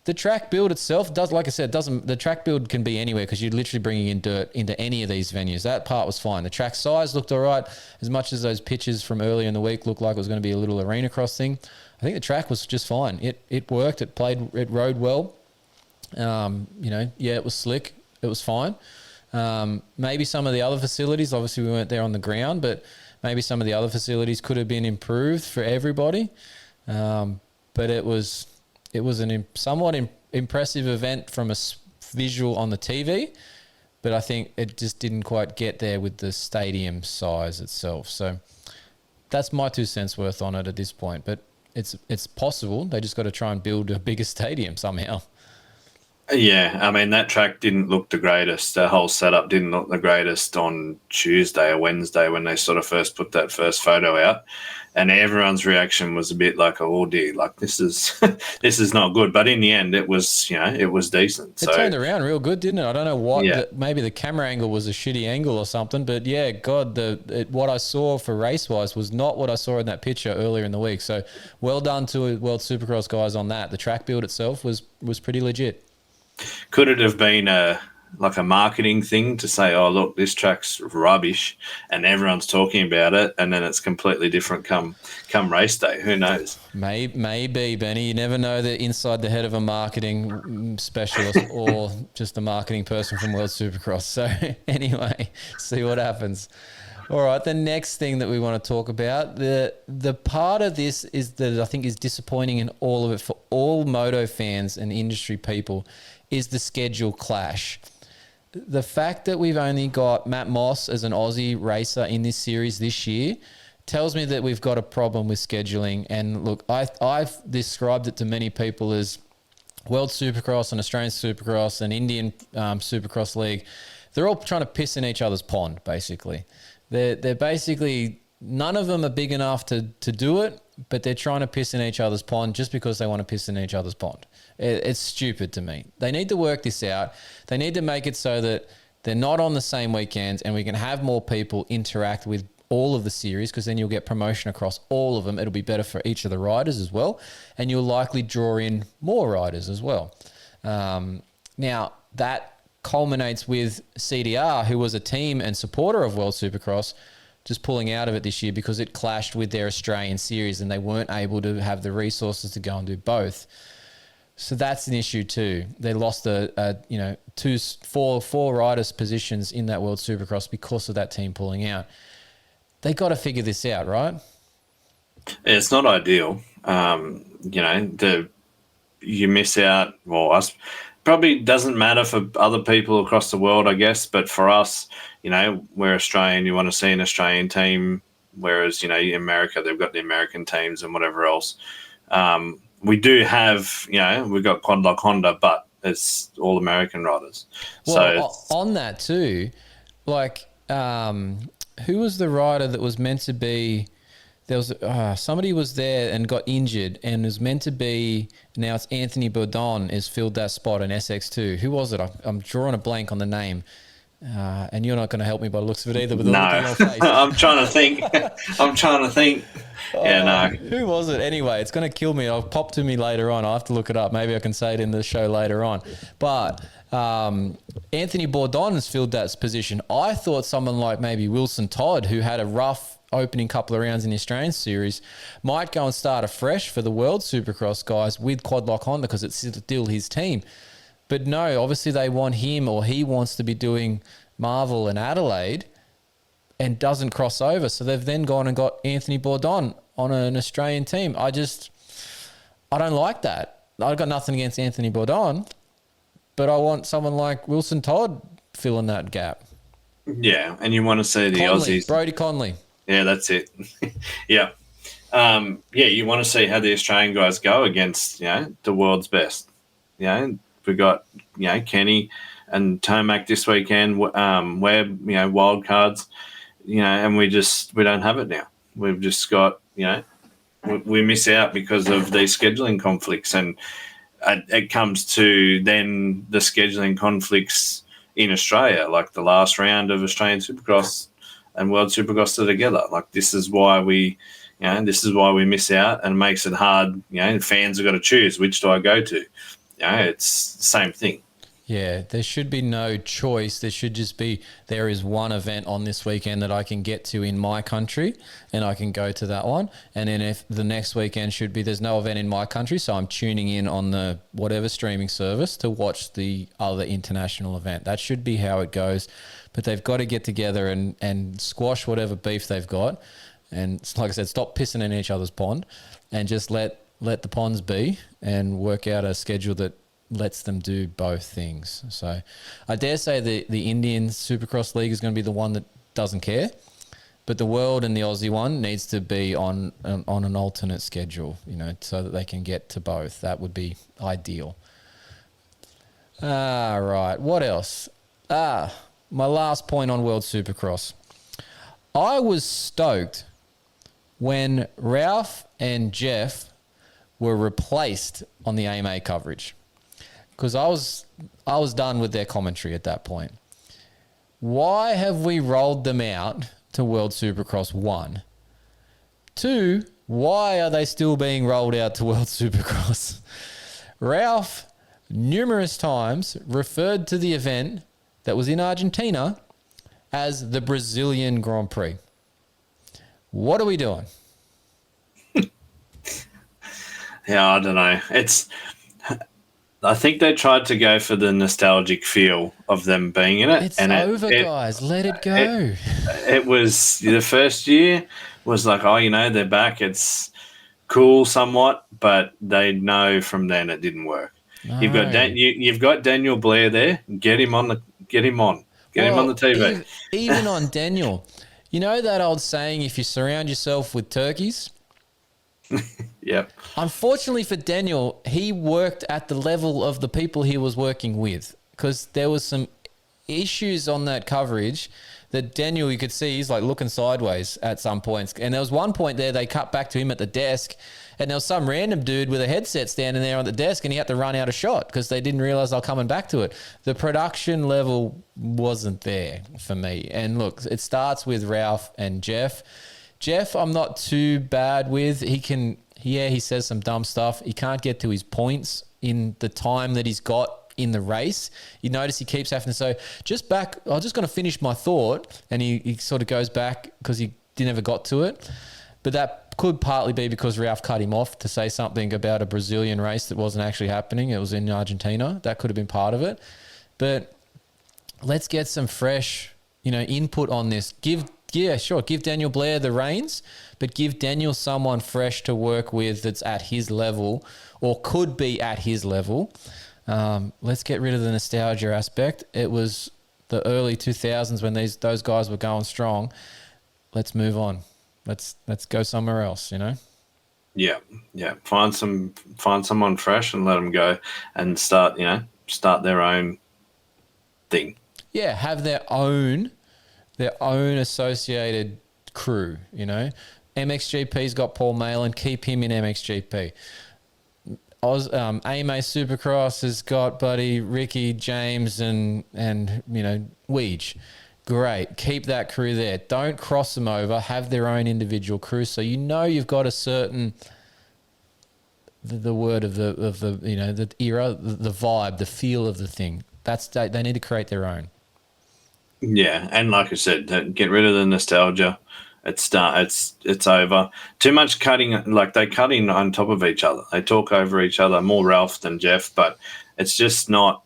The track build itself does, like I said, doesn't. The track build can be anywhere because you're literally bringing in dirt into any of these venues. That part was fine. The track size looked all right, as much as those pictures from earlier in the week looked like it was going to be a little arena cross thing. I think the track was just fine. It worked. It rode well. It was slick. It was fine. Maybe some of the other facilities, obviously we weren't there on the ground, but maybe some of the other facilities could have been improved for everybody. But it was an somewhat impressive event from a visual on the TV, but I think it just didn't quite get there with the stadium size itself. So that's my 2 cents worth on it at this point. But it's possible. They just got to try and build a bigger stadium somehow. Yeah, I mean, that track didn't look the greatest. The whole setup didn't look the greatest on Tuesday or Wednesday when they sort of first put that first photo out. And everyone's reaction was a bit like, oh dear, like this is this is not good. But in the end, it was, it was decent. It turned around real good, didn't it? I don't know what. Yeah. Maybe the camera angle was a shitty angle or something. But yeah, God, what I saw for race wise was not what I saw in that picture earlier in the week. So well done to World Supercross guys on that. The track build itself was pretty legit. Could it have been a marketing thing to say, oh, look, this track's rubbish and everyone's talking about it, and then it's completely different come race day? Who knows? Maybe, Benny. You never know the inside the head of a marketing specialist or just a marketing person from World Supercross. So anyway, see what happens. All right, the next thing that we want to talk about, the part of this is that I think is disappointing in all of it for all moto fans and industry people is the schedule clash. The fact that we've only got Matt Moss as an Aussie racer in this series this year tells me that we've got a problem with scheduling. And look, I've described it to many people as World Supercross and Australian Supercross and Indian Supercross League. They're all trying to piss in each other's pond, basically. They're basically, none of them are big enough to do it, but they're trying to piss in each other's pond just because they want to piss in each other's pond. It's stupid to me. They need to work this out. They need to make it so that they're not on the same weekends and we can have more people interact with all of the series, because then you'll get promotion across all of them. It'll be better for each of the riders as well, and you'll likely draw in more riders as well. Now, that culminates with CDR, who was a team and supporter of World Supercross, just pulling out of it this year because it clashed with their Australian series and they weren't able to have the resources to go and do both. So that's an issue too. They lost four riders' positions in that World Supercross because of that team pulling out. They got to figure this out, right? It's not ideal. You miss out. Well, probably doesn't matter for other people across the world, I guess. But for us, we're Australian. You want to see an Australian team, whereas in America they've got the American teams and whatever else. We do have, we've got Quad Lock Honda, but it's all American riders. Well, so on that too, who was the rider that was meant to be? There was somebody was there and got injured and was meant to be. Now it's Anthony Bourdon has filled that spot in SX2. Who was it? I'm drawing a blank on the name. And you're not going to help me by the looks of it either. With the look on your face. I'm trying to think. Yeah, no. Who was it? Anyway, it's going to kill me. It'll pop to me later on. I'll have to look it up. Maybe I can say it in the show later on. But Anthony Bourdon has filled that position. I thought someone like maybe Wilson Todd, who had a rough opening couple of rounds in the Australian series, might go and start afresh for the World Supercross guys with Quad Lock Honda because it's still his team. But no, obviously they want him, or he wants to be doing Marvel and Adelaide and doesn't cross over. So they've then gone and got Anthony Bourdon on an Australian team. I don't like that. I've got nothing against Anthony Bourdon, but I want someone like Wilson Todd filling that gap. Yeah, and you want to see the Aussies. Brodie Conley. Yeah, that's it. Yeah. You want to see how the Australian guys go against, the world's best. We got, Kenny and Tomac this weekend, Webb, wild cards, and we don't have it now. We've just got, we miss out because of these scheduling conflicts, and it comes to then the scheduling conflicts in Australia. Like the last round of Australian Supercross and World Supercross are together. Like this is why we miss out, and it makes it hard. Fans have got to choose, which do I go to? It's the same thing. Yeah, there should be no choice. There should just be, there is one event on this weekend that I can get to in my country and I can go to that one. And then if the next weekend should be, there's no event in my country, so I'm tuning in on the whatever streaming service to watch the other international event. That should be how it goes. But they've got to get together and squash whatever beef they've got. And like I said, stop pissing in each other's pond and just let the ponds be and work out a schedule that lets them do both things. So I dare say the Indian Supercross League is going to be the one that doesn't care, but the World and the Aussie one needs to be on an alternate schedule, so that they can get to both. That would be ideal. Right. What else? My last point on World Supercross. I was stoked when Ralph and Jeff were replaced on the AMA coverage, because I was done with their commentary at that point. Why have we rolled them out to World Supercross 1? 2, why are they still being rolled out to World Supercross? Ralph numerous times referred to the event that was in Argentina as the Brazilian Grand Prix. What are we doing? Yeah, I don't know. I think they tried to go for the nostalgic feel of them being in it. It's over, guys. Let it go. It was the first year was like, they're back. It's cool somewhat, but they know from then it didn't work. No. You've got Daniel Blair there. Get him on the TV. Even on Daniel, that old saying: if you surround yourself with turkeys. Yep. Unfortunately for Daniel, he worked at the level of the people he was working with, because there was some issues on that coverage that Daniel, you could see, he's like looking sideways at some points. And there was one point there they cut back to him at the desk, and there was some random dude with a headset standing there on the desk, and he had to run out a shot because they didn't realize they were coming back to it. The production level wasn't there for me. And look, it starts with Ralph and Jeff. Jeff, I'm not too bad with. He says some dumb stuff. He can't get to his points in the time that he's got in the race. You notice he keeps having to say, I'm just going to finish my thought. And he sort of goes back because he never got to it. But that could partly be because Ralph cut him off to say something about a Brazilian race that wasn't actually happening. It was in Argentina. That could have been part of it. But let's get some fresh, input on this. Give Daniel Blair the reins, but give Daniel someone fresh to work with that's at his level or could be at his level. Let's get rid of the nostalgia aspect. It was the early 2000s when those guys were going strong. Let's move on. Let's go somewhere else, Yeah. Find someone fresh and let them go and start their own thing. Yeah, have their own associated crew, MXGP's got Paul Malin, keep him in MXGP. AMA Supercross has got Buddy, Ricky, James, and Weege. Great, keep that crew there. Don't cross them over. Have their own individual crew, so you've got a certain the word of the the era, the vibe, the feel of the thing. They need to create their own. Yeah, and like I said, get rid of the nostalgia. It's over. Too much cutting, like they cut in on top of each other. They talk over each other, more Ralph than Jeff, but it's just not,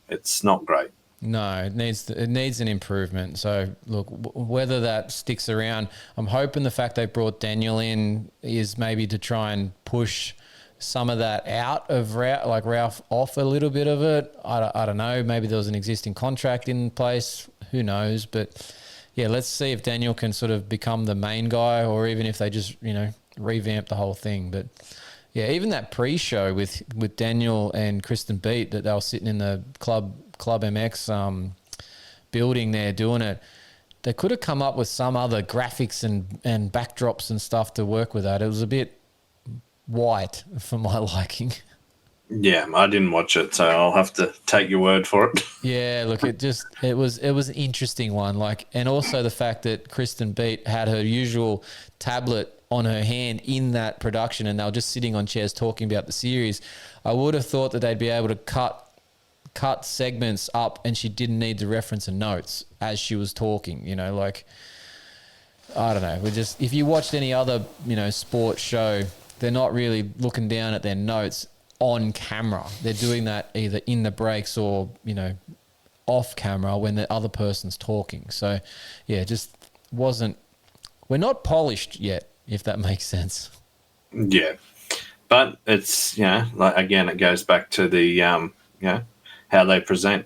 it's not great. No, it needs an improvement. So look, whether that sticks around, I'm hoping the fact they brought Daniel in is maybe to try and push some of that out of Ralph off a little bit of it. I don't know. Maybe there was an existing contract in place. Who knows? But yeah, let's see if Daniel can sort of become the main guy, or even if they just revamp the whole thing. But yeah, even that pre-show with Daniel and Kristen Beat that they were sitting in the Club MX building there doing it. They could have come up with some other graphics and backdrops and stuff to work with that. It was a bit white for my liking. Yeah, I didn't watch it, so I'll have to take your word for it. Yeah, look, it was an interesting one. Like, and also the fact that Kristen Beat had her usual tablet on her hand in that production, and they were just sitting on chairs talking about the series. I would have thought that they'd be able to cut segments up, and she didn't need to reference her notes as she was talking. You know, like, I don't know. If you watched any other, sports show, they're not really looking down at their notes on camera. They're doing that either in the breaks or, off camera when the other person's talking. So, yeah, just wasn't. We're not polished yet, if that makes sense. Yeah, but it's like again, it goes back to the how they present.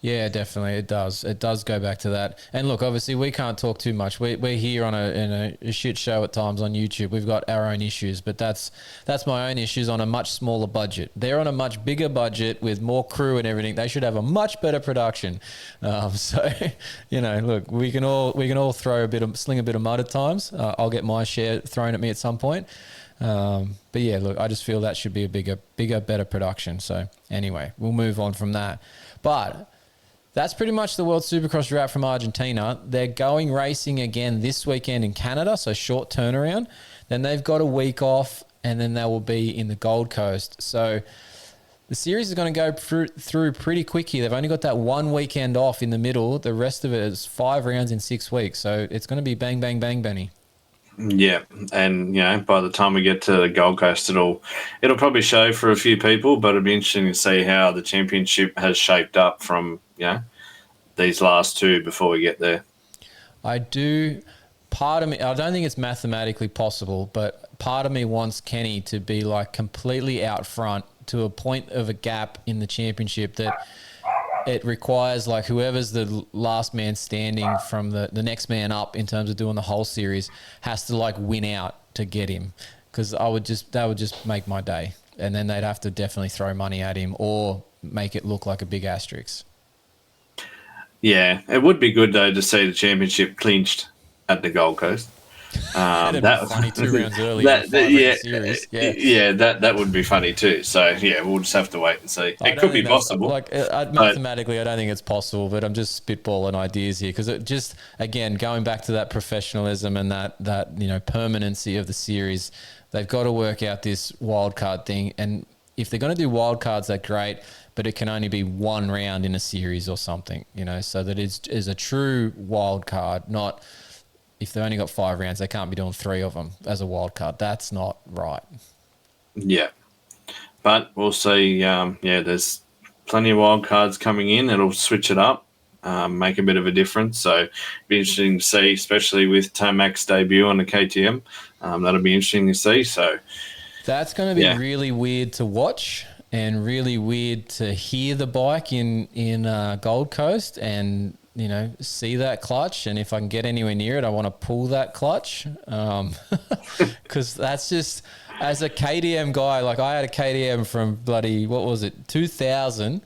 Yeah, definitely. It does. It does go back to that. And look, obviously, we can't talk too much. We're here on a shit show at times on YouTube. We've got our own issues, but that's my own issues on a much smaller budget. They're on a much bigger budget with more crew and everything. They should have a much better production. So, look, we can all sling a bit of mud at times. I'll get my share thrown at me at some point. But yeah, look, I just feel that should be a bigger, better production. So anyway, we'll move on from that. But that's pretty much the World Supercross wrap from Argentina. They're going racing again this weekend in Canada, so short turnaround. Then they've got a week off, and then they will be in the Gold Coast. So the series is going to go through pretty quick here. They've only got that one weekend off in the middle. The rest of it is 5 rounds in 6 weeks. So it's going to be bang, bang, bang, Benny. Yeah, and by the time we get to the Gold Coast, it'll probably show for a few people, but it'll be interesting to see how the championship has shaped up from these last two before we get there. Part of me, I don't think it's mathematically possible, but part of me wants Kenny to be like completely out front to a point of a gap in the championship that it requires like whoever's the last man standing from the next man up in terms of doing the whole series has to like win out to get him, because that would just make my day. And then they'd have to definitely throw money at him or make it look like a big asterisk. Yeah, it would be good though to see the championship clinched at the Gold Coast. That'd be funny 2 rounds early. That would be funny too. So yeah, we'll just have to wait and see. It could be possible. Mathematically, I don't think it's possible, but I'm just spitballing ideas here because it just, again, going back to that professionalism and that permanency of the series, they've got to work out this wild card thing. And if they're going to do wild cards, that's great, but it can only be 1 round in a series or something, so that it is a true wild card, not. If they only got 5 rounds, they can't be doing 3 of them as a wild card. That's not right. Yeah. But we'll see. There's plenty of wild cards coming in. It'll switch it up, make a bit of a difference. So it'll be interesting to see, especially with Tomac's debut on the KTM. That'll be interesting to see. So that's going to be really weird to watch and really weird to hear the bike in Gold Coast and see that clutch, and if I can get anywhere near it, I want to pull that clutch, because that's just, as a KTM guy, like I had a KTM from 2000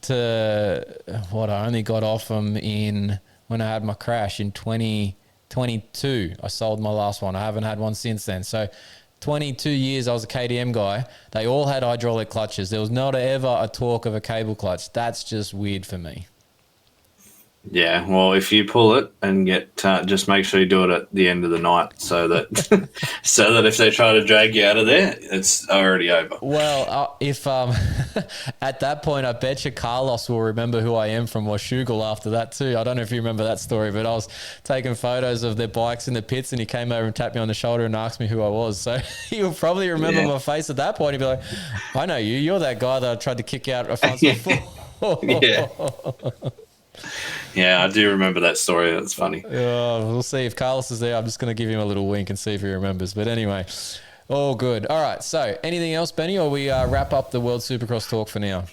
to what I only got off them when I had my crash in 2022. I sold my last one. I haven't had one since then. So 22 years I was a KTM guy. They all had hydraulic clutches. There was not ever a talk of a cable clutch. That's just weird for me. Yeah, well, if you pull it and get, just make sure you do it at the end of the night, so that if they try to drag you out of there, it's already over. Well, if at that point, I bet you Carlos will remember who I am from Washougal after that too. I don't know if you remember that story, but I was taking photos of their bikes in the pits, and he came over and tapped me on the shoulder and asked me who I was. So he'll probably remember my face at that point. He'll be like, "I know you. You're that guy that I tried to kick out of front before." Yeah. Yeah, I do remember that story. That's funny. We'll see if Carlos is there. I'm just going to give him a little wink and see if he remembers. But anyway, all good. All right. So anything else, Benny, or we wrap up the World Supercross talk for now?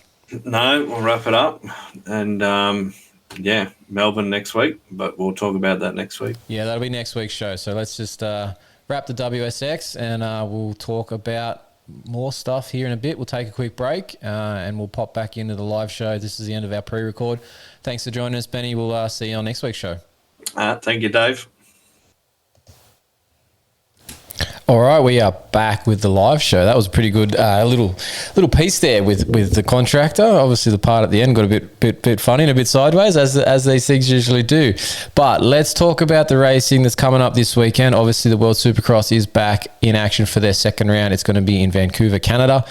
No, we'll wrap it up. And, Melbourne next week. But we'll talk about that next week. Yeah, that'll be next week's show. So let's just wrap the WSX and we'll talk about more stuff here in a bit. We'll take a quick break and we'll pop back into the live show. This is the end of our pre-record. Thanks for joining us, Benny. We'll see you on next week's show. Thank you, Dave. All right, we are back with the live show. That was a pretty good little piece there with the contractor. Obviously, the part at the end got a bit funny and a bit sideways, as these things usually do. But let's talk about the racing that's coming up this weekend. Obviously, the World Supercross is back in action for their second round. It's going to be in Vancouver, Canada.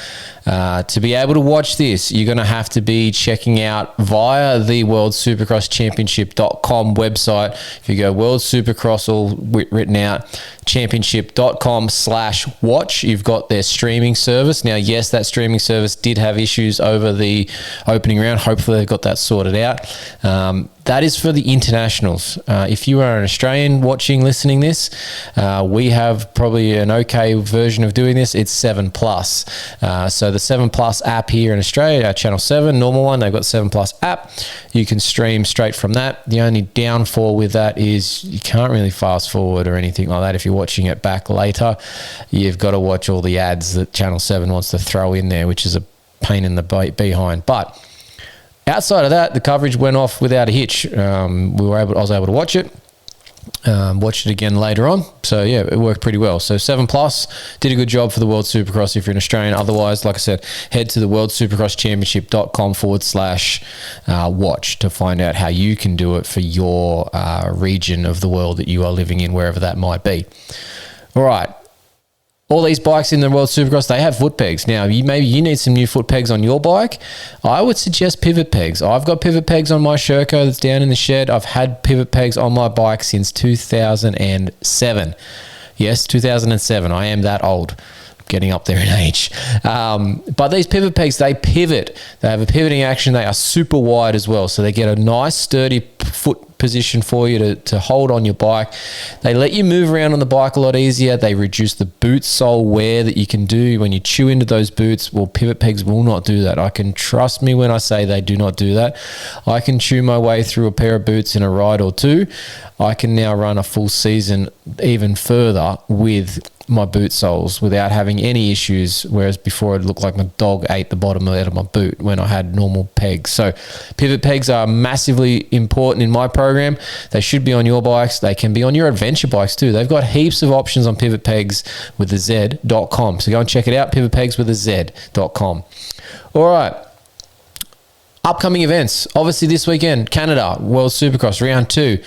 To be able to watch this, you're going to have to be checking out via the World Supercross Championship.com website. If you go World Supercross, all written out, championship.com/watch, you've got their streaming service. Now, yes, that streaming service did have issues over the opening round. Hopefully they've got that sorted out. That is for the internationals. If you are an Australian watching, listening this, we have probably an okay version of doing this. It's 7+. So the 7+ app here in Australia, our Channel 7, normal one, they've got 7+ app. You can stream straight from that. The only downfall with that is you can't really fast forward or anything like that. If you're watching it back later, you've got to watch all the ads that Channel 7 wants to throw in there, which is a pain in the behind. But outside of that, the coverage went off without a hitch. I was able to watch it. Watch it again later on. So, yeah, it worked pretty well. So, 7+ did a good job for the World Supercross if you're an Australian. Otherwise, like I said, head to the World Supercross Championship.com/watch to find out how you can do it for your region of the world that you are living in, wherever that might be. All right. All these bikes in the World Supercross, they have foot pegs. Now, maybe you need some new foot pegs on your bike. I would suggest pivot pegs. I've got pivot pegs on my Sherco that's down in the shed. I've had pivot pegs on my bike since 2007. Yes, 2007. I am that old. Getting up there in age. But these pivot pegs, they pivot. They have a pivoting action. They are super wide as well. So they get a nice sturdy foot position for you to hold on your bike. They let you move around on the bike a lot easier. They reduce the boot sole wear that you can do when you chew into those boots. Well, pivot pegs will not do that. I can trust me when I say they do not do that. I can chew my way through a pair of boots in a ride or two. I can now run a full season even further with my boot soles without having any issues, whereas before it looked like my dog ate the bottom out of my boot when I had normal pegs. So pivot pegs are massively important in my program. They should be on your bikes. They can be on your adventure bikes too. They've got heaps of options on pivot pegs with the Z.com. So go and check it out, pivot pegs with the Z.com. All right. Upcoming events. Obviously this weekend, Canada, World Supercross, round 2.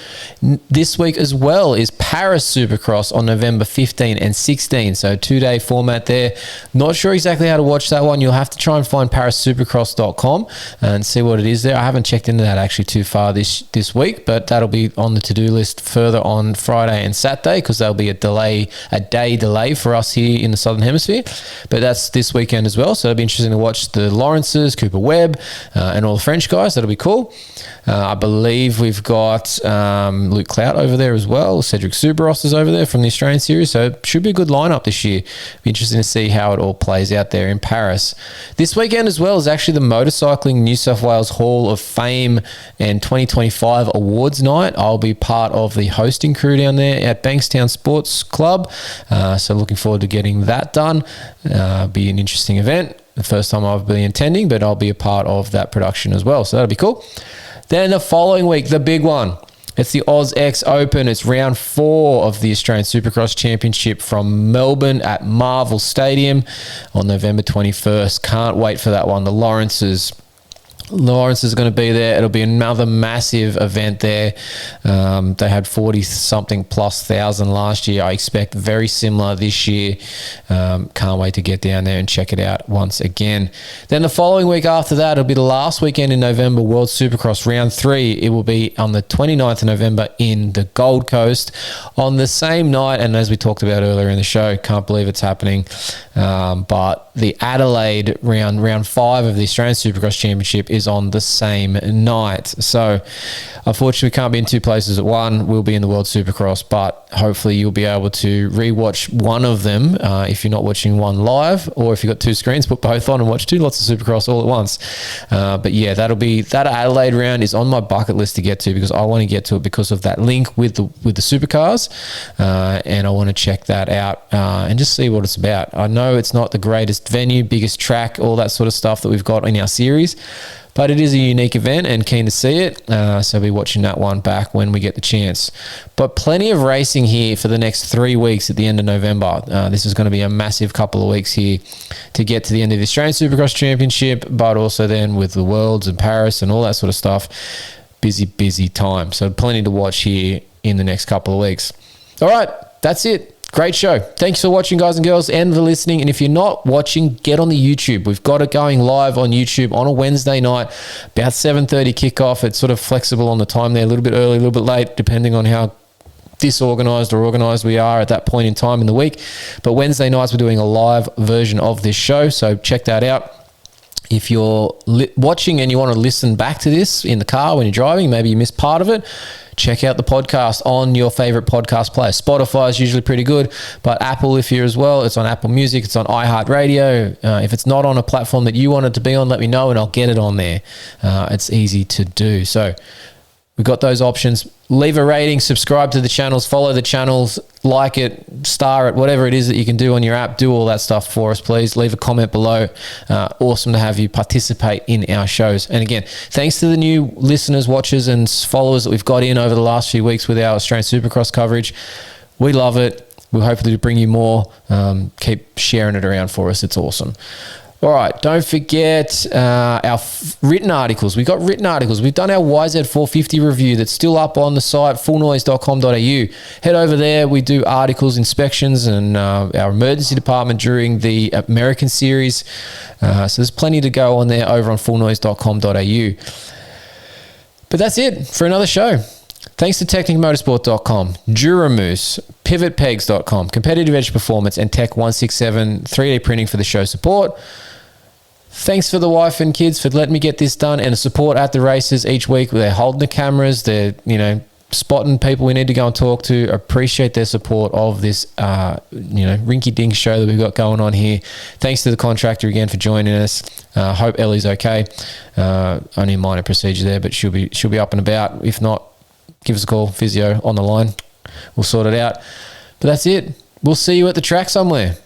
This week as well is Paris Supercross on November 15 and 16. So 2-day format there. Not sure exactly how to watch that one. You'll have to try and find parissupercross.com and see what it is there. I haven't checked into that actually too far this week, but that'll be on the to-do list further on Friday and Saturday because there'll be a day delay for us here in the Southern Hemisphere. But that's this weekend as well. So it'll be interesting to watch the Lawrences, Cooper Webb, and all the French guys. That'll be cool. I believe we've got Luke Clout over there as well. Cedric Subaros is over there from the Australian series. So it should be a good lineup this year. Be interesting to see how it all plays out there in Paris. This weekend as well is actually the Motorcycling New South Wales Hall of Fame and 2025 Awards Night. I'll be part of the hosting crew down there at Bankstown Sports Club. So looking forward to getting that done. Be an interesting event. The first time I've been attending, but I'll be a part of that production as well. So that'll be cool. Then the following week, the big one. It's the WSX Open. It's round 4 of the Australian Supercross Championship from Melbourne at Marvel Stadium on November 21st. Can't wait for that one. The Lawrence is going to be there. It'll be another massive event there. They had 40-something plus thousand last year. I expect very similar this year. Can't wait to get down there and check it out once again. Then the following week after that, it'll be the last weekend in November, World Supercross Round 3. It will be on the 29th of November in the Gold Coast on the same night. And as we talked about earlier in the show, can't believe it's happening. But the Adelaide round 5 of the Australian Supercross Championship is on the same night. So unfortunately we can't be in two places at one. We'll be in the World Supercross, but hopefully you'll be able to rewatch one of them if you're not watching one live, or if you've got two screens, put both on and watch lots of Supercross all at once. But yeah, that Adelaide round is on my bucket list to get to because I want to get to it because of that link with the supercars, and I want to check that out and just see what it's about. I know it's not the greatest venue, biggest track, all that sort of stuff that we've got in our series, But it is a unique event and keen to see it. So we'll be watching that one back when we get the chance. But plenty of racing here for the next 3 weeks at the end of November. This is going to be a massive couple of weeks here to get to the end of the Australian Supercross Championship, but also then with the Worlds and Paris and all that sort of stuff. Busy time. So plenty to watch here in the next couple of weeks. All right, that's it. Great show. Thanks for watching, guys and girls, and for listening. And if you're not watching, get on the YouTube. We've got it going live on YouTube on a Wednesday night, about 7:30 kickoff. It's sort of flexible on the time there, a little bit early, a little bit late, depending on how disorganized or organized we are at that point in time in the week. But Wednesday nights, we're doing a live version of this show, so check that out. If you're watching and you want to listen back to this in the car when you're driving, maybe you missed part of it, check out the podcast on your favorite podcast player. Spotify is usually pretty good, but Apple, if you're as well, it's on Apple Music, it's on iHeartRadio. If it's not on a platform that you want it to be on, let me know and I'll get it on there. It's easy to do. So we've got those options. Leave a rating, subscribe to the channels, follow the channels, like it, star it, whatever it is that you can do on your app. Do all that stuff for us, please. Leave a comment below. Awesome to have you participate in our shows. And again, thanks to the new listeners, watchers, and followers that we've got in over the last few weeks with our Australian Supercross coverage. We love it. We'll hopefully bring you more. Keep sharing it around for us. It's awesome. All right, don't forget our written articles. We've got written articles. We've done our YZ450 review that's still up on the site, fullnoise.com.au. Head over there. We do articles, inspections, and our emergency department during the American series. So there's plenty to go on there over on fullnoise.com.au. But that's it for another show. Thanks to TechnicMotorsport.com, Duramoose, PivotPegs.com, Competitive Edge Performance, and Tech167 3D Printing for the show support. Thanks for the wife and kids for letting me get this done, and the support at the races each week. They're holding the cameras. They're, spotting people we need to go and talk to. Appreciate their support of this, rinky-dink show that we've got going on here. Thanks to the contractor again for joining us. Hope Ellie's okay. Only a minor procedure there, but she'll be up and about. If not, give us a call, physio on the line. We'll sort it out. But that's it. We'll see you at the track somewhere.